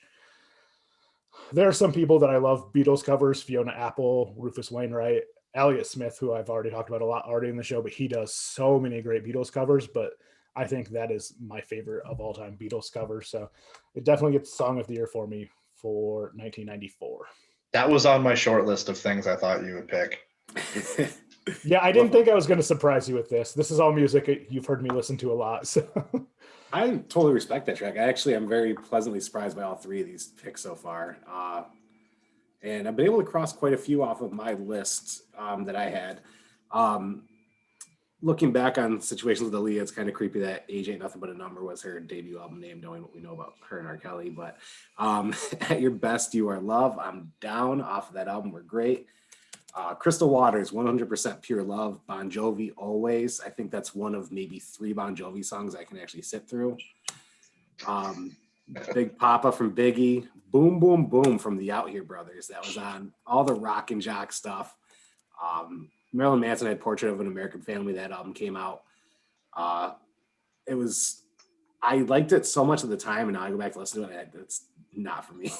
there are some people that I love Beatles covers, Fiona Apple, Rufus Wainwright, Elliott Smith, who I've already talked about a lot already in the show, but he does so many great Beatles covers, but I think that is my favorite of all time Beatles covers. So it definitely gets Song of the Year for me for 1994. That was on my short list of things I thought you would pick. Yeah, I didn't think I was going to surprise you with this. This is all music you've heard me listen to a lot. So I totally respect that track. I'm very pleasantly surprised by all 3 of these picks so far. And I've been able to cross quite a few off of my list that I had. Looking back on situations with Aaliyah, it's kind of creepy that Age Ain't Nothing But a Number was her debut album name, knowing what we know about her and R. Kelly. But At Your Best, You Are Love, I'm Down off of that album were great. Crystal Waters, 100% Pure Love. Bon Jovi, Always. I think that's one of maybe 3 Bon Jovi songs I can actually sit through. Big Papa from Biggie. Boom, Boom, Boom from the Out Here Brothers. That was on all the rock and jock stuff. Marilyn Manson had Portrait of an American Family. That album came out. I liked it so much at the time, and now I go back to listen to it. It's not for me.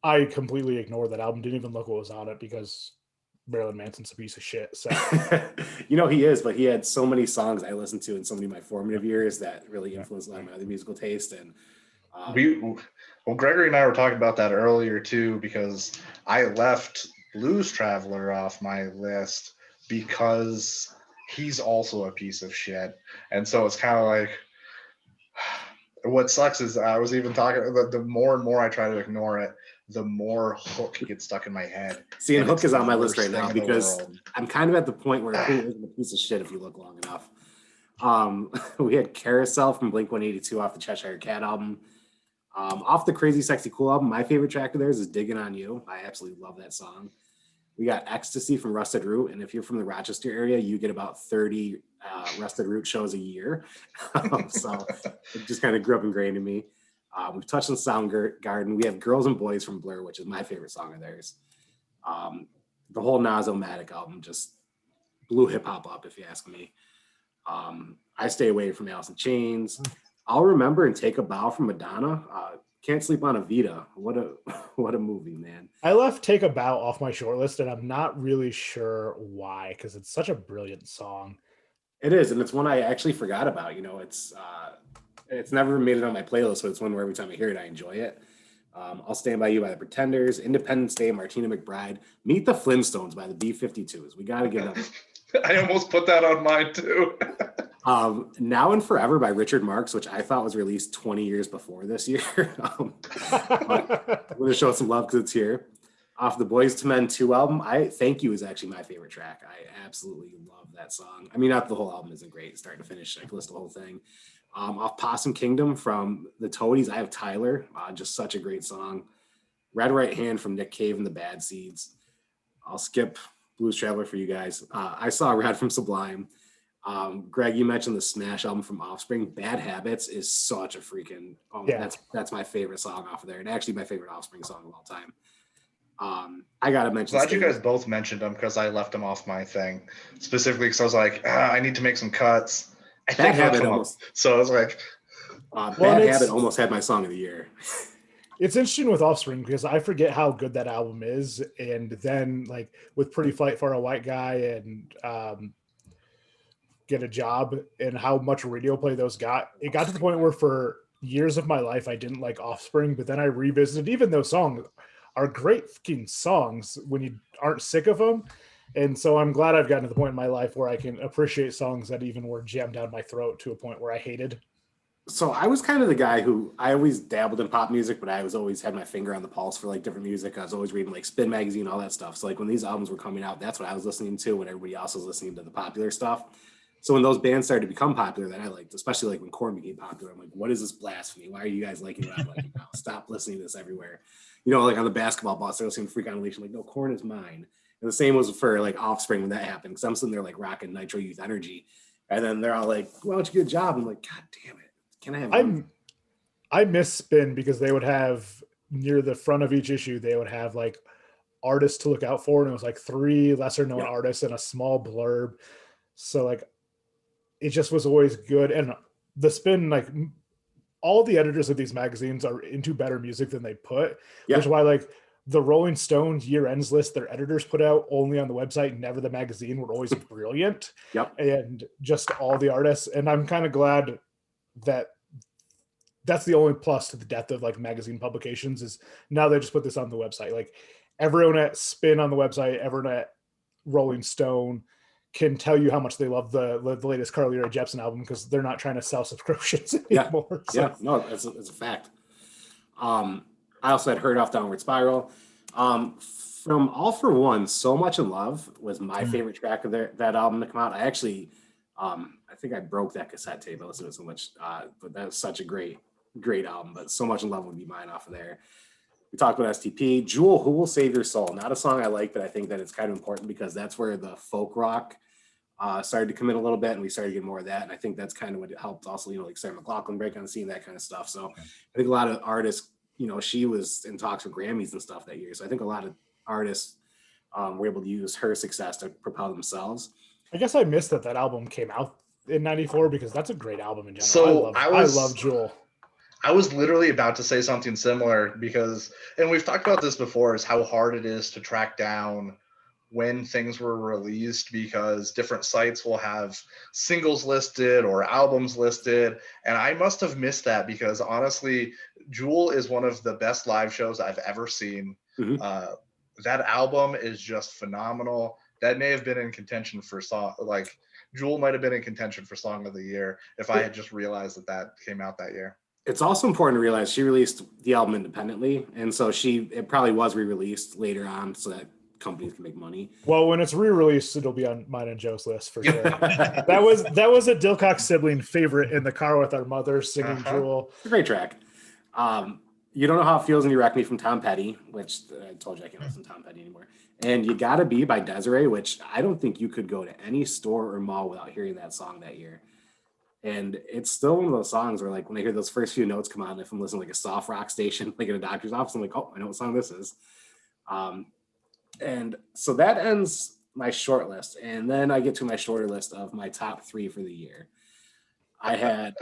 I completely ignored that album. Didn't even look what was on it because Marilyn Manson's a piece of shit. So he is, but he had so many songs I listened to in so many of my formative years that really influenced a lot of my other musical taste. And Gregory and I were talking about that earlier too, because I left Blues Traveler off my list because he's also a piece of shit. And so it's kind of like, what sucks is I was even talking, the more and more I try to ignore it, the more Hook gets stuck in my head. See, and Hook it's is the on my list worst right now thing in the because world. I'm kind of at the point where who isn't a piece of shit if you look long enough. We had Carousel from Blink 182 off the Cheshire Cat album. Off the Crazy Sexy Cool album, my favorite track of theirs is Digging on You. I absolutely love that song. We got Ecstasy from Rusted Root, and if you're from the Rochester area, you get about 30 Rusted Root shows a year. So it just kind of grew up ingrained in me. We've touched on Soundgarden. We have Girls and Boys from Blur, which is my favorite song of theirs. The whole Nas-O-Matic album just blew hip hop up, if you ask me. I Stay Away from Alice in Chains. I'll Remember and Take a Bow from Madonna. Can't Sleep on Evita. What a movie, man. I left Take a Bow off my short list, and I'm not really sure why, because it's such a brilliant song. It is, and it's one I actually forgot about. It's never made it on my playlist, but it's one where every time I hear it, I enjoy it. I'll Stand By You by the Pretenders, Independence Day, Martina McBride, Meet the Flintstones by the B-52s. We got to give them. I almost put that on mine too. Now and Forever by Richard Marx, which I thought was released 20 years before this year. I'm going to show some love because it's here. Off the Boys to Men 2 album, Thank You is actually my favorite track. I absolutely love that song. I mean, not the whole album isn't great, start to finish. I could list the whole thing. Off Possum Kingdom from the Toadies, I have Tyler, just such a great song. Red Right Hand from Nick Cave and the Bad Seeds. I'll skip Blues Traveler for you guys. I Saw Red from Sublime. Greg, you mentioned the Smash album from Offspring. Bad Habits is such a freaking, that's my favorite song off of there, and actually my favorite Offspring song of all time. I gotta mention. Glad you guys both mentioned them because I left them off my thing specifically because I was like, I need to make some cuts. Bad Habit almost. So I was like, Bad Habit almost had my song of the year. It's interesting with Offspring because I forget how good that album is, and then like with Pretty Fight for a White Guy and Get a Job and how much radio play those got. It got to the point where for years of my life I didn't like Offspring, but then I revisited. Even those songs are great fucking songs when you aren't sick of them. And so I'm glad I've gotten to the point in my life where I can appreciate songs that even were jammed down my throat to a point where I hated. So I was kind of the guy who I always dabbled in pop music, but I was always had my finger on the pulse for like different music. I was always reading like Spin Magazine, all that stuff. So like when these albums were coming out, that's what I was listening to when everybody else was listening to the popular stuff. So when those bands started to become popular that I liked, especially like when Korn became popular, I'm like, what is this blasphemy? Why are you guys liking what I'm liking now? Stop listening to this everywhere. Like on the basketball bus, they're listening to Freak on a Leash. I'm like, no, Korn is mine. And the same was for like Offspring when that happened. Because I'm sitting there like rocking Nitro Youth Energy. And then they're all like, why don't you get a job? I'm like, God damn it. Can I have I miss Spin because they would have near the front of each issue, they would have like artists to look out for. And it was like 3 lesser known artists and a small blurb. So like, it just was always good. And the Spin, like all the editors of these magazines are into better music than they put, which is why like the Rolling Stones year ends list their editors put out only on the website, never the magazine, were always brilliant. And just all the artists. And I'm kind of glad that that's the only plus to the death of like magazine publications is now they just put this on the website. Like everyone at Spin on the website, everyone at Rolling Stone can tell you how much they love the latest Carly Rae Jepsen album because they're not trying to sell subscriptions anymore. No, it's a fact. I also had Heard Off Downward Spiral. From All for One, So Much in Love was my favorite track of that album to come out. I actually, I think I broke that cassette tape. I listened to it so much, but that was such a great album. But So Much in Love would be mine off of there. We talked about STP. Jewel, Who Will Save Your Soul? Not a song I like, but I think that it's kind of important because that's where the folk rock started to come in a little bit, and we started to get more of that. And I think that's kind of what it helped also, like Sarah McLachlan break on the scene, that kind of stuff. So I think a lot of artists, she was in talks with Grammys and stuff that year. So I think a lot of artists were able to use her success to propel themselves. I guess I missed that album came out in '94 because that's a great album in general. So I love Jewel. I was literally about to say something similar because, and we've talked about this before, is how hard it is to track down when things were released because different sites will have singles listed or albums listed. And I must have missed that because honestly, Jewel is one of the best live shows I've ever seen. that album is just phenomenal. That may have been in contention for song, like Jewel might have been in contention for song of the year if I had just realized that came out that year. It's also important to realize she released the album independently, and so it probably was re-released later on so that companies can make money. Well, when it's re-released, it'll be on mine and Joe's list for sure. that was a Dilcock sibling favorite in the car with our mother singing Jewel. It's a great track. You Don't Know How It Feels When You Wreck Me from Tom Petty, which I told you I can't listen to Tom Petty anymore. And You Gotta Be by Desiree, which I don't think you could go to any store or mall without hearing that song that year. And it's still one of those songs where, like, when I hear those first few notes come on, if I'm listening to like a soft rock station, like in a doctor's office, I'm like, oh, I know what song this is. And so that ends my short list. And then I get to my shorter list of my top 3 for the year. I had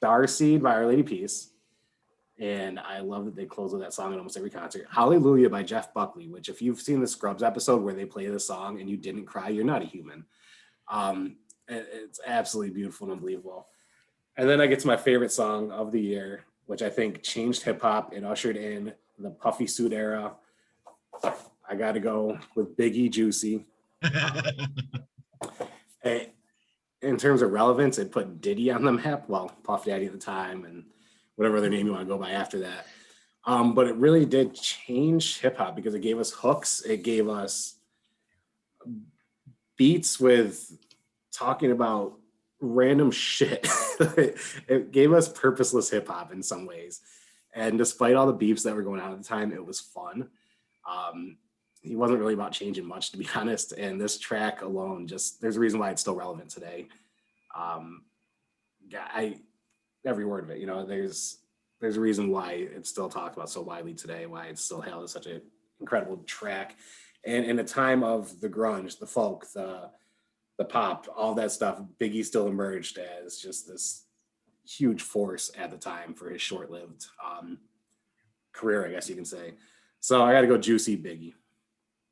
Starseed by Our Lady Peace. And I love that they close with that song in almost every concert. Hallelujah by Jeff Buckley, which if you've seen the Scrubs episode where they play the song and you didn't cry, you're not a human. It's absolutely beautiful and unbelievable. And then I get to my favorite song of the year, which I think changed hip hop and ushered in the puffy suit era. I got to go with Biggie, Juicy. In terms of relevance, it put Diddy on the map. Well, Puff Daddy at the time and whatever other name you want to go by after that. But it really did change hip hop because it gave us hooks. It gave us beats with talking about random shit. It gave us purposeless hip hop in some ways. And despite all the beefs that were going on at the time, it was fun. He wasn't really about changing much, to be honest. And this track alone, there's a reason why it's still relevant today. Every word of it, there's a reason why it's still talked about so widely today, why it's still hailed as such an incredible track. And in a time of the grunge, the folk, the pop, all that stuff, Biggie still emerged as just this huge force at the time for his short-lived career, I guess you can say. So I got to go Juicy, Biggie.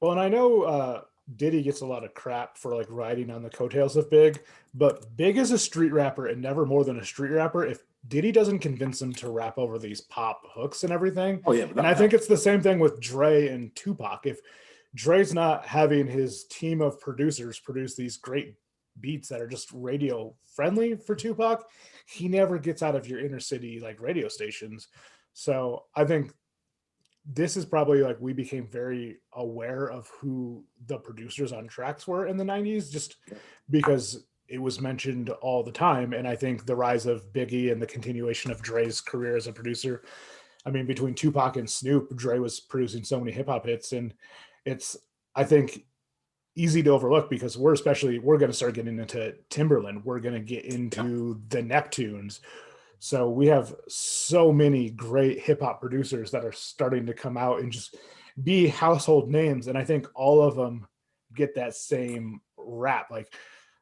Well, and I know Diddy gets a lot of crap for like riding on the coattails of Big, but Big is a street rapper and never more than a street rapper. If Diddy doesn't convince him to rap over these pop hooks and everything. Oh yeah, and I think it's the same thing with Dre and Tupac. If Dre's not having his team of producers produce these great beats that are just radio friendly for Tupac, he never gets out of your inner city like radio stations. So I think this is probably like we became very aware of who the producers on tracks were in the 90s just because it was mentioned all the time. And I think the rise of Biggie and the continuation of Dre's career as a producer, I mean, between Tupac and Snoop, Dre was producing so many hip hop hits, and it's, I think, easy to overlook because we're going to start getting into Timberland. We're going to get into the Neptunes. So we have so many great hip hop producers that are starting to come out and just be household names. And I think all of them get that same rap, like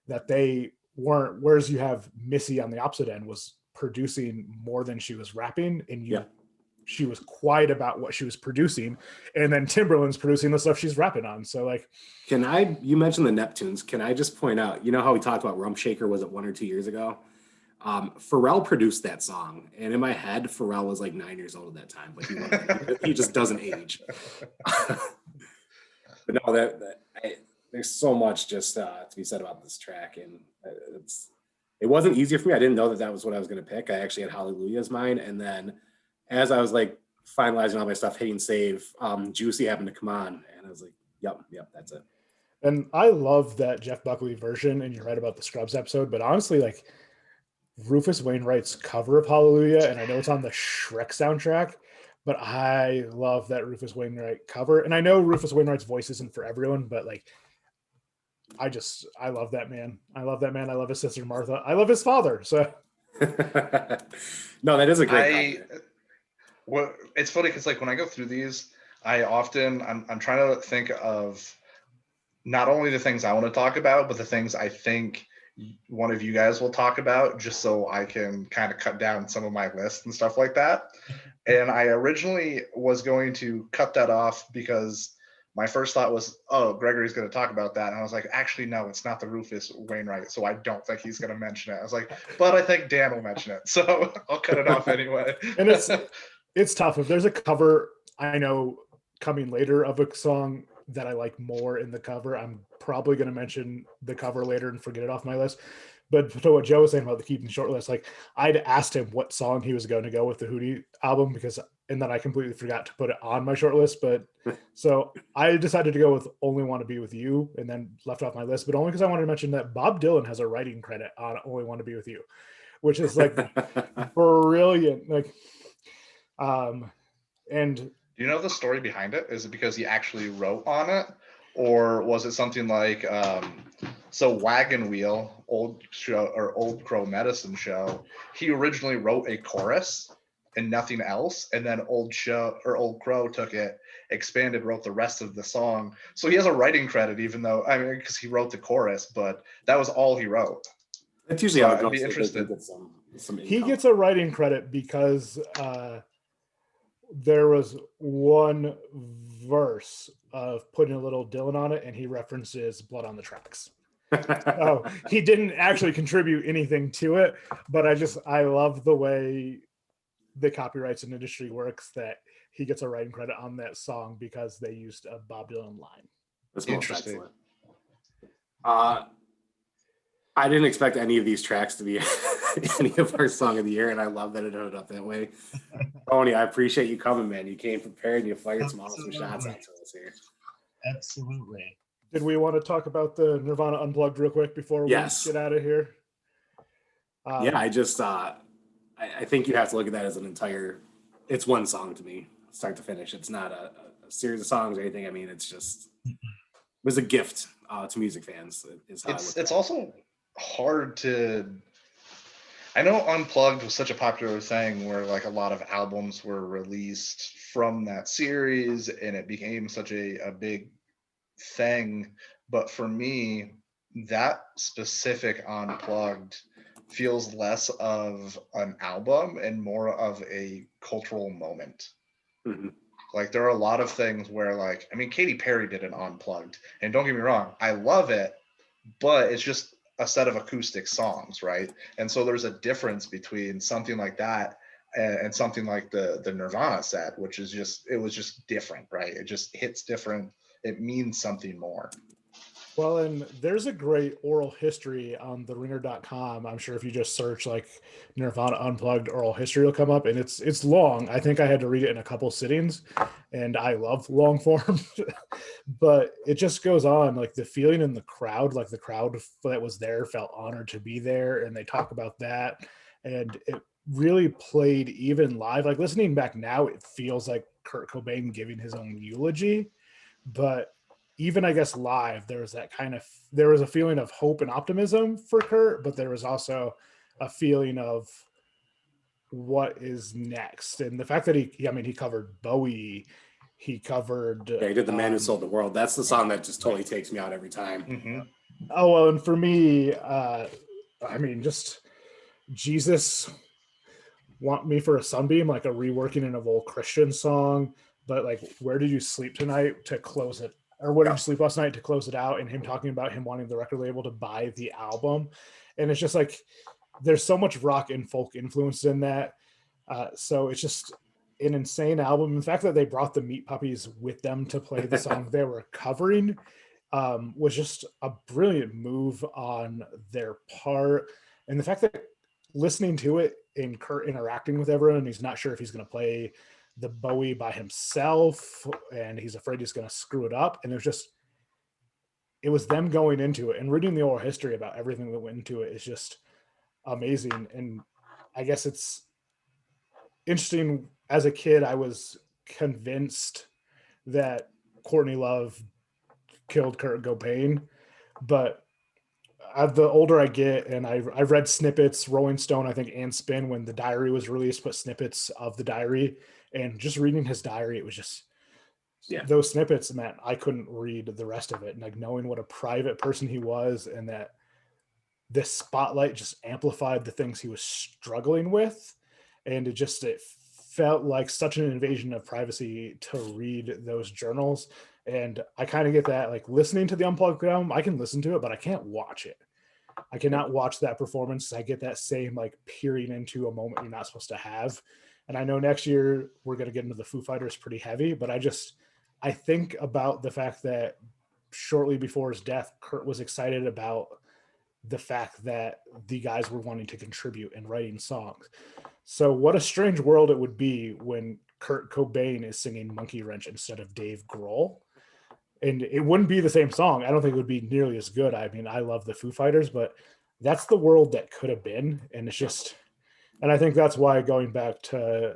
that they weren't, whereas you have Missy on the opposite end was producing more than she was rapping, and she was quiet about what she was producing, and then Timberland's producing the stuff she's rapping on. So like, you mentioned the Neptunes. Can I just point out, how we talked about Rump Shaker, was it 1 or 2 years ago? Pharrell produced that song, and in my head, Pharrell was like 9 years old at that time, but he just doesn't age. But no, there's so much just to be said about this track, and it wasn't easier for me. I didn't know that was what I was going to pick. I actually had Hallelujah as mine, and then as I was like finalizing all my stuff, hitting save, Juicy happened to come on, and I was like, yep, that's it. And I love that Jeff Buckley version, and you're right about the Scrubs episode, but honestly, like Rufus Wainwright's cover of Hallelujah, and I know it's on the Shrek soundtrack, but I love that Rufus Wainwright cover. And I know Rufus Wainwright's voice isn't for everyone, but like, I love that man. I love his sister Martha. I love his father. So no, that is a great cover. Well, it's funny because like when I go through these, I'm trying to think of not only the things I want to talk about, but the things I think one of you guys will talk about, just so I can kind of cut down some of my lists and stuff like that. And I originally was going to cut that off because my first thought was, oh, Gregory's going to talk about that. And I was like, actually, no, it's not the Rufus Wainwright. So I don't think he's going to mention it. I was like, but I think Dan will mention it. So I'll cut it off anyway. And it's tough. If there's a cover, I know coming later of a song that I like more in the cover. I'm probably going to mention the cover later and forget it off my list. But to what Joe was saying about the keeping short list, like I'd asked him what song he was going to go with the Hootie album and then I completely forgot to put it on my short list. But so I decided to go with Only Want to Be With You and then left off my list, but only because I wanted to mention that Bob Dylan has a writing credit on Only Want to Be With You, which is like brilliant. Like, and do you know the story behind it? Is it because he actually wrote on it, or was it something like so Wagon Wheel, Old Crow Medicine Show, he originally wrote a chorus and nothing else, and then Old Crow took it, expanded, wrote the rest of the song. So he has a writing credit, even though, I mean, because he wrote the chorus, but that was all he wrote. That's usually how it goes. I'd be interested. He gets a writing credit because there was one verse of putting a little Dylan on it, and he references Blood on the Tracks. Oh, he didn't actually contribute anything to it, but I love the way the copyrights and industry works, that he gets a writing credit on that song because they used a Bob Dylan line. That's interesting. I didn't expect any of these tracks to be any of our song of the year, and I love that it ended up that way. Tony, I appreciate you coming, man. You came prepared and you fired some awesome shots out to us here. Absolutely. Did we want to talk about the Nirvana Unplugged real quick before we get out of here? Yeah, I think you have to look at that as it's one song to me, start to finish. It's not a series of songs or anything. I mean, it was a gift to music fans. It's also hard to, I know Unplugged was such a popular thing where like a lot of albums were released from that series and it became such a big thing. But for me, that specific Unplugged feels less of an album and more of a cultural moment. Mm-hmm. Like there are a lot of things where like, I mean, Katy Perry did an Unplugged, and don't get me wrong, I love it, but it's just a set of acoustic songs, right? And so there's a difference between something like that and something like the Nirvana set, which is it was just different, right? It just hits different. It means something more. Well, and there's a great oral history on theringer.com. I'm sure if you just search like Nirvana Unplugged oral history will come up, and it's long. I think I had to read it in a couple sittings, and I love long form, but it just goes on like the feeling in the crowd, like the crowd that was there felt honored to be there. And they talk about that, and it really played even live. Like listening back now, it feels like Kurt Cobain giving his own eulogy, but even I guess live, there was a feeling of hope and optimism for Kurt, but there was also a feeling of what is next. And the fact that he covered Bowie, he covered. Yeah, he did The Man Who Sold the World. That's the song that just totally takes me out every time. Mm-hmm. Oh, well, and for me, I mean, just Jesus Want Me for a Sunbeam, like a reworking of old Christian song, but like Where Did You Sleep Tonight to close it. Or Where Did You Sleep Last Night to close it out, and him talking about him wanting the record label to buy the album. And it's just like, there's so much rock and folk influence in that. So it's just an insane album. The fact that they brought the Meat Puppies with them to play the song they were covering was just a brilliant move on their part. And the fact that listening to it and Kurt interacting with everyone, and he's not sure if he's going to play the Bowie by himself and he's afraid he's going to screw it up. And it was them going into it and reading the oral history about everything that went into it is just amazing. And I guess it's interesting. As a kid, I was convinced that Courtney Love killed Kurt Cobain, but the older I get, and I've read snippets, Rolling Stone, I think, and Spin, when the diary was released, put snippets of the diary, and just reading his diary, it was just those snippets, and that I couldn't read the rest of it. And like knowing what a private person he was, and that this spotlight just amplified the things he was struggling with, and it felt like such an invasion of privacy to read those journals. And I kind of get that, like listening to the Unplugged album, I can listen to it, but I can't watch it. I cannot watch that performance. I get that same like peering into a moment you're not supposed to have. And I know next year we're going to get into the Foo Fighters pretty heavy, but I think about the fact that shortly before his death, Kurt was excited about the fact that the guys were wanting to contribute and writing songs. So what a strange world it would be when Kurt Cobain is singing Monkey Wrench instead of Dave Grohl. And it wouldn't be the same song. I don't think it would be nearly as good. I mean, I love the Foo Fighters, but that's the world that could have been. And it's just, and I think that's why, going back to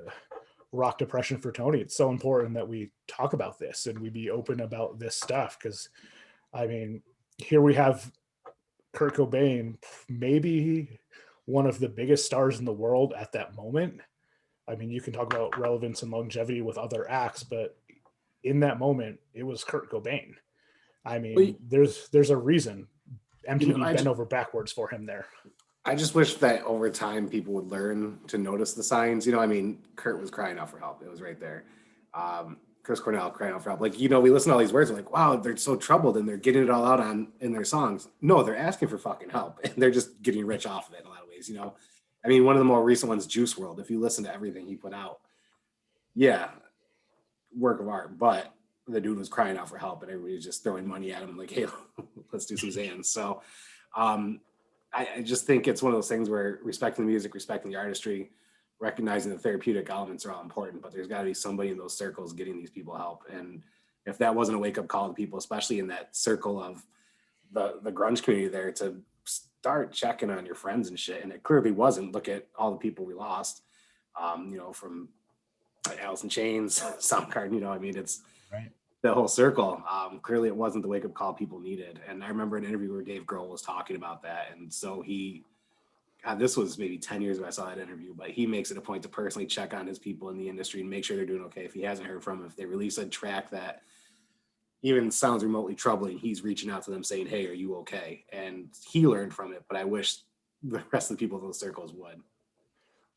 Rock Depression for Tony, it's so important that we talk about this and we be open about this stuff. Because, I mean, here we have Kurt Cobain, maybe one of the biggest stars in the world at that moment. I mean, you can talk about relevance and longevity with other acts, but in that moment, it was Kurt Cobain. I mean, there's a reason MTV bent over backwards for him there. I just wish that over time people would learn to notice the signs. I mean, Kurt was crying out for help. It was right there. Chris Cornell crying out for help. Like, we listen to all these words, we're like, wow, they're so troubled and they're getting it all out in their songs. No, they're asking for fucking help and they're just getting rich off of it in a lot of ways, I mean, one of the more recent ones, Juice WRLD, if you listen to everything he put out, yeah, work of art, but the dude was crying out for help and everybody was just throwing money at him like, hey, let's do some Zans. So I just think it's one of those things where respecting the music, respecting the artistry, recognizing the therapeutic elements are all important, but there's got to be somebody in those circles getting these people help. And if that wasn't a wake-up call to people, especially in that circle of the grunge community there, to start checking on your friends and shit, and it clearly wasn't. Look at all the people we lost, from Alice in Chains, Soundgarden, I mean, it's Right. the whole circle. Clearly it wasn't the wake-up call people needed. And I remember an interview where Dave Grohl was talking about that. And so this was maybe 10 years ago I saw that interview, but he makes it a point to personally check on his people in the industry and make sure they're doing okay. If he hasn't heard from them, if they release a track that even sounds remotely troubling, he's reaching out to them saying, hey, are you okay? And he learned from it, but I wish the rest of the people in those circles would.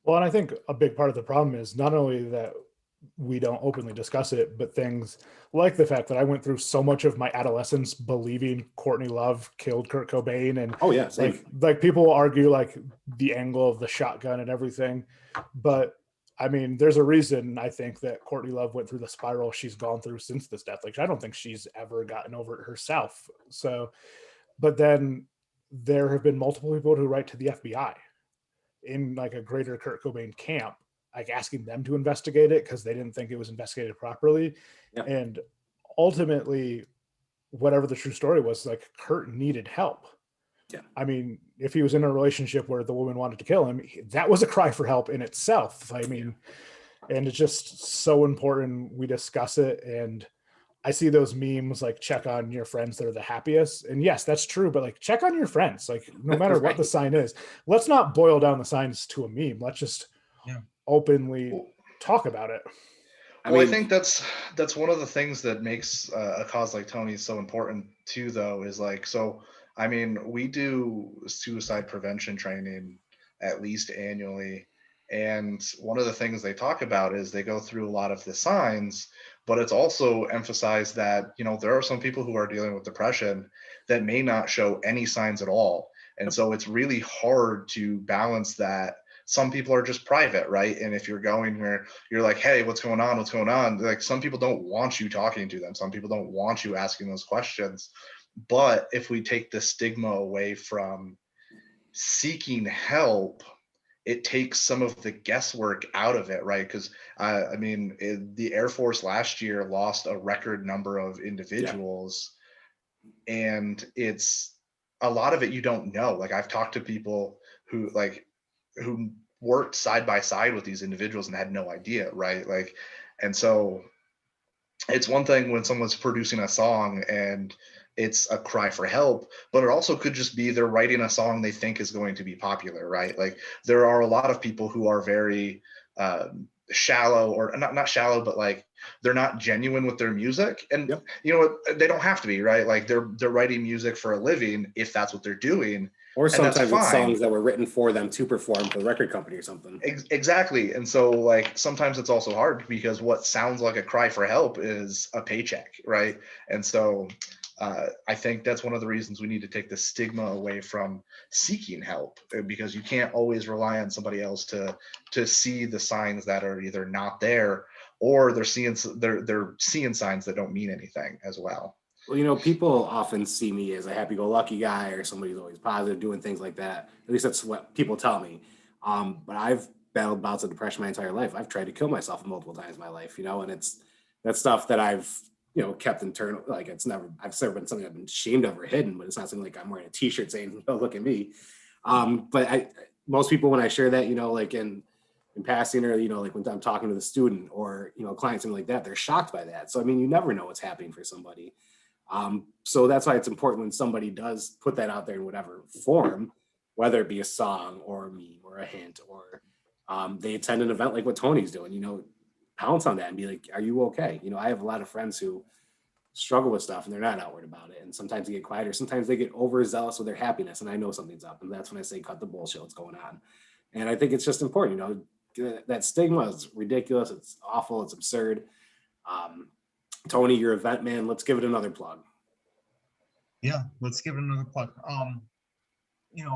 Well, and I think a big part of the problem is not only that we don't openly discuss it, but things like the fact that I went through so much of my adolescence believing Courtney Love killed Kurt Cobain, and oh yeah, same. like people argue like the angle of the shotgun and everything, but I mean, there's a reason I think that Courtney Love went through the spiral she's gone through since this death. Like, I don't think she's ever gotten over it herself. So, but then there have been multiple people who write to the FBI in like a greater Kurt Cobain camp, like asking them to investigate it because they didn't think it was investigated properly. Yeah. And ultimately, whatever the true story was, like, Kurt needed help. Yeah. I mean, if he was in a relationship where the woman wanted to kill him, that was a cry for help in itself. I mean, and it's just so important we discuss it. And I see those memes like, check on your friends that are the happiest. And yes, that's true, but like, check on your friends. Like, no matter right. what the sign is, let's not boil down the signs to a meme. Let's just openly talk about it. I think that's one of the things that makes a cause like Tony's so important too, though, is like, so I mean, we do suicide prevention training at least annually, and one of the things they talk about is they go through a lot of the signs, but it's also emphasized that there are some people who are dealing with depression that may not show any signs at all, and so it's really hard to balance that. Some people are just private, right? And if you're going where you're like, hey, what's going on? What's going on? Like, some people don't want you talking to them. Some people don't want you asking those questions. But if we take the stigma away from seeking help, it takes some of the guesswork out of it, right? Because I mean, the Air Force last year lost a record number of individuals, and it's a lot of it you don't know. Like, I've talked to people who worked side by side with these individuals and had no idea, right? Like, and so it's one thing when someone's producing a song and it's a cry for help, but it also could just be they're writing a song they think is going to be popular, right? Like, there are a lot of people who are very shallow, or not shallow, but like, they're not genuine with their music. And you know what, they don't have to be, right? Like, they're writing music for a living if that's what they're doing. Or sometimes it's songs that were written for them to perform for the record company or something. Exactly. And so, like, sometimes it's also hard because what sounds like a cry for help is a paycheck, right? And so I think that's one of the reasons we need to take the stigma away from seeking help, because you can't always rely on somebody else to see the signs that are either not there or they're seeing signs that don't mean anything as well. Well, people often see me as a happy-go-lucky guy or somebody who's always positive, doing things like that. At least that's what people tell me. But I've battled bouts of depression my entire life. I've tried to kill myself multiple times in my life, and that's stuff that I've, kept internal. Like I've never been something I've been ashamed of or hidden, but it's not something like I'm wearing a t-shirt saying, "Oh, look at me." But most people, when I share that, like in passing, or, like when I'm talking to the student or, client, something like that, they're shocked by that. So, you never know what's happening for somebody. So that's why it's important when somebody does put that out there in whatever form, whether it be a song or a meme or a hint, or they attend an event like what Tony's doing, pounce on that and be like, are you okay? I have a lot of friends who struggle with stuff and they're not outward about it. And sometimes they get quieter. Sometimes they get overzealous with their happiness. And I know something's up. And that's when I say, cut the bullshit, what's going on. And I think it's just important, that stigma is ridiculous. It's awful. It's absurd. Tony, your event man, let's give it another plug. Yeah, let's give it another plug. You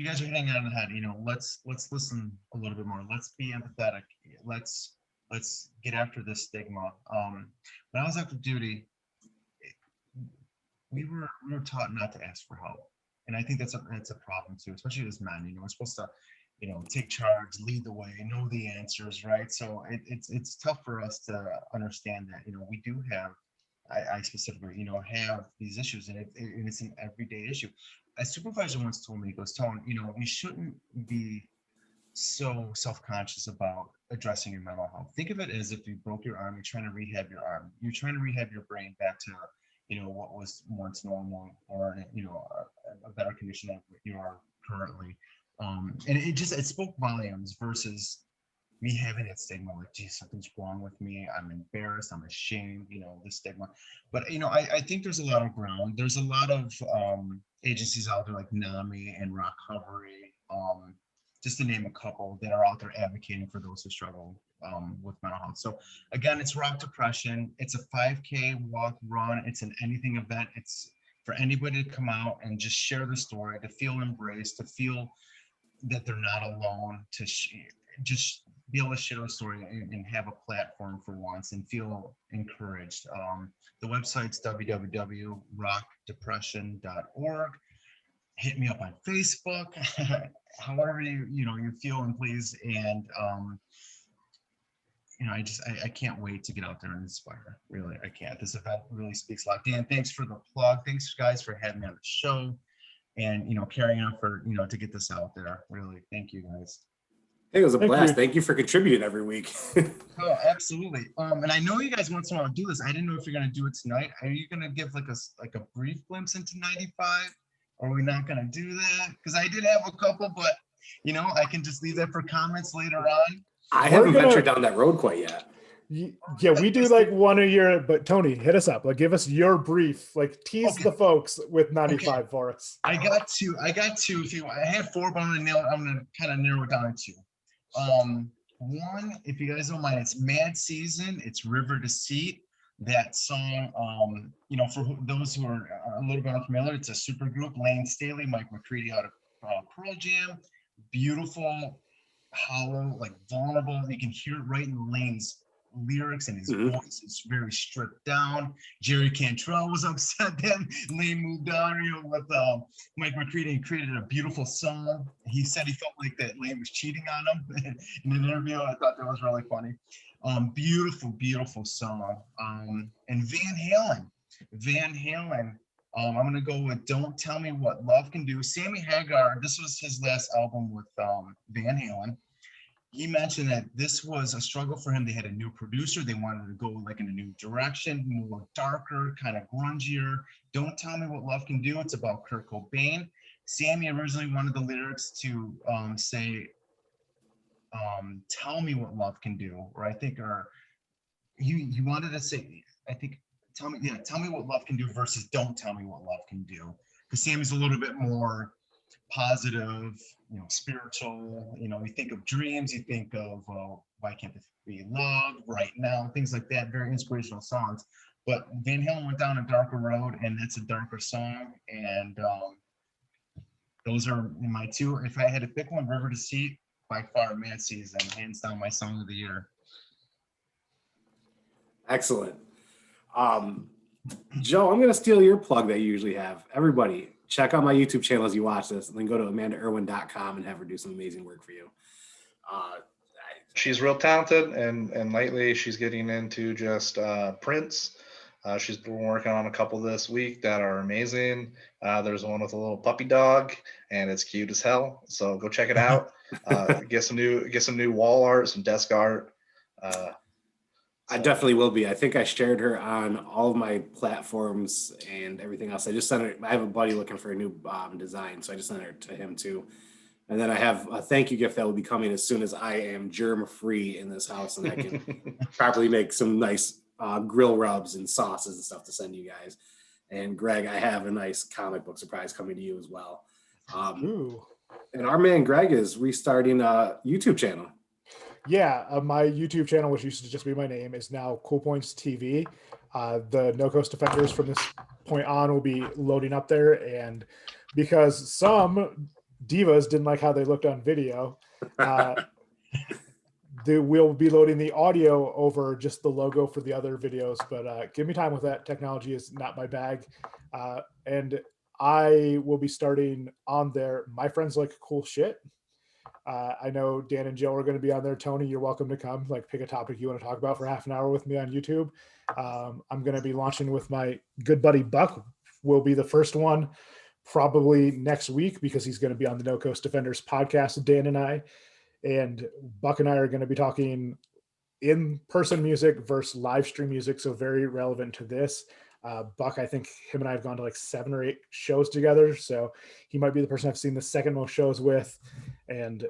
guys are hitting it on the head. Let's listen a little bit more. Let's be empathetic. Let's get after this stigma. When I was active duty, we were taught not to ask for help, and I think that's a problem too, especially as men. We're supposed to, take charge, lead the way, know the answers, right? So it's tough for us to understand that. We do have. I specifically, have these issues, and it's an everyday issue. A supervisor once told me, he goes, Tone, you shouldn't be so self-conscious about addressing your mental health. Think of it as if you broke your arm, you're trying to rehab your arm. You're trying to rehab your brain back to, what was once normal, or, a better condition than you are currently. And it spoke volumes versus me having that stigma, like, geez, something's wrong with me. I'm embarrassed. I'm ashamed, the stigma. But, I think there's a lot of ground. There's a lot of agencies out there like NAMI and Recovery, just to name a couple, that are out there advocating for those who struggle with mental health. So again, it's Rock Depression. It's a 5K walk, run. It's an anything event. It's for anybody to come out and just share the story, to feel embraced, to feel that they're not alone, to just be able to share a story and have a platform for once and feel encouraged. The website's www.rockdepression.org. Hit me up on Facebook, however you're feeling, please. And I can't wait to get out there and inspire. Really, I can't. This event really speaks a lot. Dan, thanks for the plug. Thanks, guys, for having me on the show, and carrying on for to get this out there. Really, thank you, guys. It was a blast. Thank you for contributing every week. Oh, absolutely. And I know you guys once in a while do this. I didn't know if you're going to do it tonight. Are you going to give like a brief glimpse into 95? Or are we not going to do that? Because I did have a couple, but I can just leave that for comments later on. I haven't ventured down that road quite yet. Yeah, we do like one a year, but Tony, hit us up. Like, give us your brief. Like, tease the folks with 95 for us. I got two. I had four, but I'm gonna kind of narrow it down to two. One, if you guys don't mind, it's Mad Season. It's River Deceit. That song, for those who are a little bit unfamiliar, it's a super group. Lane Staley, Mike McCready out of Pearl Jam. Beautiful, hollow, like vulnerable. You can hear it right in Lane's lyrics, and his voice is very stripped down. Jerry Cantrell was upset that Lane moved on, with Mike McCready, and created a beautiful song. He said he felt like that Lane was cheating on him in an interview. I thought that was really funny. Beautiful song. And Van Halen. I'm gonna go with "Don't Tell Me What Love Can Do." Sammy Hagar. This was his last album with Van Halen. He mentioned that this was a struggle for him. They had a new producer. They wanted to go like in a new direction, more darker, kind of grungier. Don't Tell Me What Love Can Do. It's about Kurt Cobain. Sammy originally wanted the lyrics to say, "Tell me what love can do," or I think, or he wanted to say, I think, tell me what love can do versus "Don't tell me what love can do," because Sammy's a little bit more positive, spiritual. You think of dreams, you think of why can't this be love right now, things like that. Very inspirational songs. But Van Halen went down a darker road, and it's a darker song. And those are my two. If I had to pick one, River Deceit, by far, Mad Season, hands down my song of the year. Excellent. Joe, I'm going to steal your plug that you usually have. Everybody, check out my YouTube channel as you watch this, and then go to amandairwin.com and have her do some amazing work for you. She's real talented, and lately she's getting into just prints. She's been working on a couple this week that are amazing. There's one with a little puppy dog, and it's cute as hell. So go check it out. Get some new wall art, some desk art. I definitely will be. I think I shared her on all of my platforms and everything else. I just sent her. I have a buddy looking for a new design, so I just sent her to him too. And then I have a thank you gift that will be coming as soon as I am germ free in this house, and I can properly make some nice grill rubs and sauces and stuff to send you guys. And Greg, I have a nice comic book surprise coming to you as well. And our man Greg is restarting a YouTube channel. Yeah, my YouTube channel, which used to just be my name, is now Cool Points TV. The No Coast Defenders from this point on will be loading up there, and because some divas didn't like how they looked on video, we'll be loading the audio over just the logo for the other videos. But give me time with that. Technology is not my bag, and I will be starting on there. My friends like cool shit. I know Dan and Joe are going to be on there. Tony, you're welcome to come. Like, pick a topic you want to talk about for half an hour with me on YouTube. I'm going to be launching with my good buddy Buck. Will be the first one probably next week, because he's going to be on the No Coast Defenders podcast with Dan and I. And Buck and I are going to be talking in-person music versus live stream music, so very relevant to this. Buck, I think him and I have gone to like 7 or 8 shows together, so he might be the person I've seen the second most shows with. And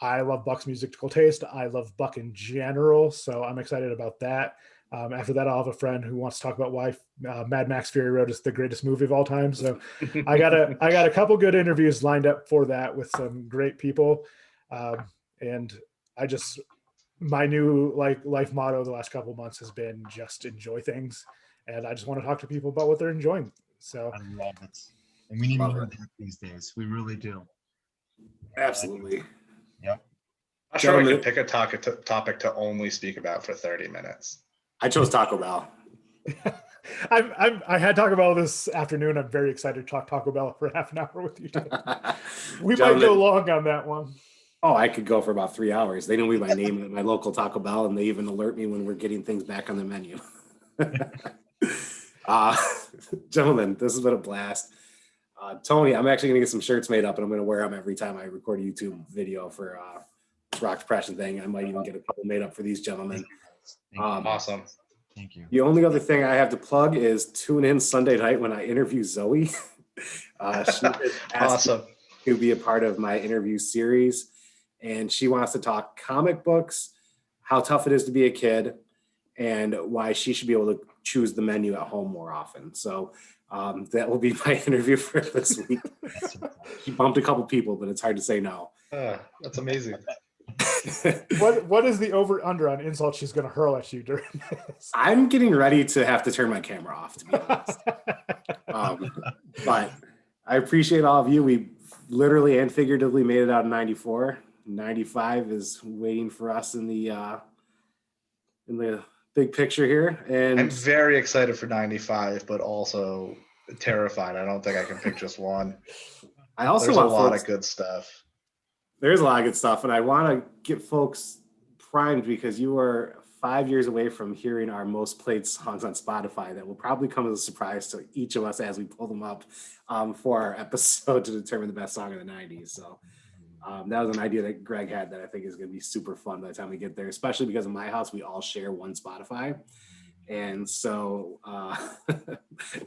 I love Buck's musical taste. I love Buck in general, so I'm excited about that. After that, I'll have a friend who wants to talk about why Mad Max Fury Road is the greatest movie of all time. So I got a couple good interviews lined up for that with some great people. And my new life motto the last couple of months has been just enjoy things. And I just want to talk to people about what they're enjoying. So I love it. And we need more of that these days. We really do. Absolutely. Yep. I'm sure I could pick a topic to only speak about for 30 minutes. I chose Taco Bell. I had Taco Bell this afternoon. I'm very excited to talk Taco Bell for half an hour with you. We might go long on that one. Oh, I could go for about 3 hours. They know me by name at my local Taco Bell, and they even alert me when we're getting things back on the menu. Gentlemen, this has been a blast. Tony, I'm actually going to get some shirts made up, and I'm going to wear them every time I record a YouTube video for this rock depression thing. I might even get a couple made up for these gentlemen. Awesome. Thank you. The only other thing I have to plug is tune in Sunday night when I interview Zoe. She Awesome. to be a part of my interview series, and she wants to talk comic books, how tough it is to be a kid, and why she should be able to choose the menu at home more often. So that will be my interview for this week. She bumped a couple people, but it's hard to say no. That's amazing. What is the over under on insults she's going to hurl at you during this? I'm getting ready to have to turn my camera off, to be honest. But I appreciate all of you. We literally and figuratively made it out in 94. 95 is waiting for us in the big picture here. And I'm very excited for 95, but also terrified. I don't think I can pick just one. I also There's want a lot folks, of good stuff. There's a lot of good stuff, and I want to get folks primed because you are 5 years away from hearing our most played songs on Spotify. That will probably come as a surprise to each of us as we pull them up for our episode to determine the best song of the 90s. So that was an idea that Greg had that I think is going to be super fun by the time we get there, especially because in my house, we all share one Spotify. And so,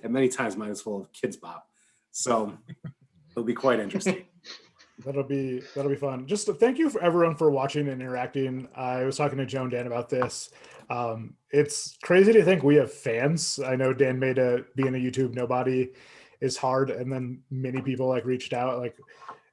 and many times mine is full of Kids Bop. So it'll be quite interesting. That'll be fun. Just thank you for everyone for watching and interacting. I was talking to Joe and Dan about this. It's crazy to think we have fans. I know Dan made being a YouTube nobody is hard, and then many people like reached out. Like,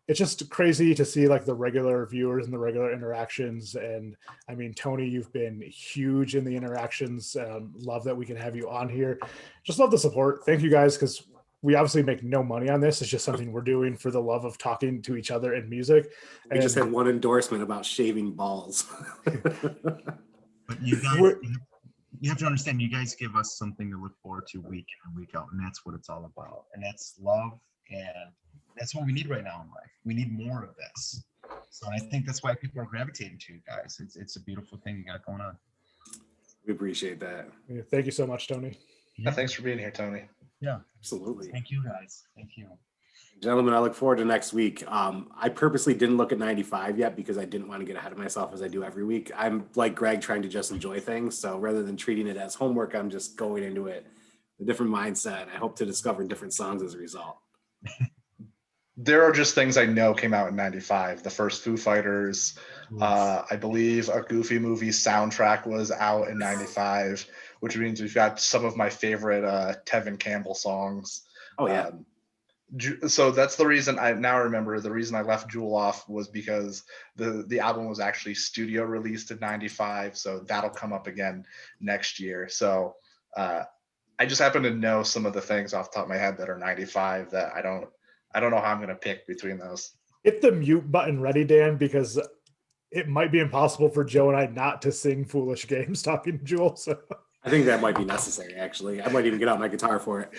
it's just crazy to see like the regular viewers and the regular interactions. And I mean, Tony, you've been huge in the interactions. Love that we can have you on here. Just love the support. Thank you guys, because we obviously make no money on this. It's just something we're doing for the love of talking to each other and music. We just had one endorsement about shaving balls. But you guys, you have to understand, you guys give us something to look forward to week in and week out, and that's what it's all about. And that's love, and that's what we need right now in life. We need more of this. So I think that's why people are gravitating to you guys. It's a beautiful thing you got going on. We appreciate that. Yeah, thank you so much, Tony. Yeah, thanks for being here, Tony. Yeah, Absolutely. thank you guys. Thank you. Gentlemen, I look forward to next week. I purposely didn't look at 95 yet because I didn't want to get ahead of myself as I do every week. I'm like Greg, trying to just enjoy things. So rather than treating it as homework, I'm just going into it with a different mindset. I hope to discover different songs as a result. There are just things I know came out in 95. The first Foo Fighters, I believe a Goofy movie soundtrack was out in 95, which means we've got some of my favorite Tevin Campbell songs. Oh, yeah. So that's the reason I now remember the reason I left Jewel off was because the album was actually studio released in 95. So that'll come up again next year. So I just happen to know some of the things off the top of my head that are 95 that I don't know how I'm going to pick between those. Hit the mute button ready, Dan, because it might be impossible for Joe and I not to sing Foolish Games talking to Jewel. So I think that might be necessary, actually. I might even get out my guitar for it.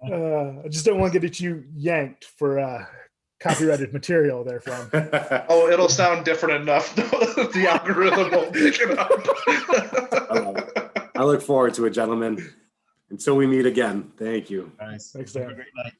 I just don't want to get you yanked for copyrighted material there from. Oh, it'll sound different enough. The algorithm will pick it up. I look forward to it, gentlemen. Until we meet again, thank you. Nice. Thanks, Have a Dan. great night.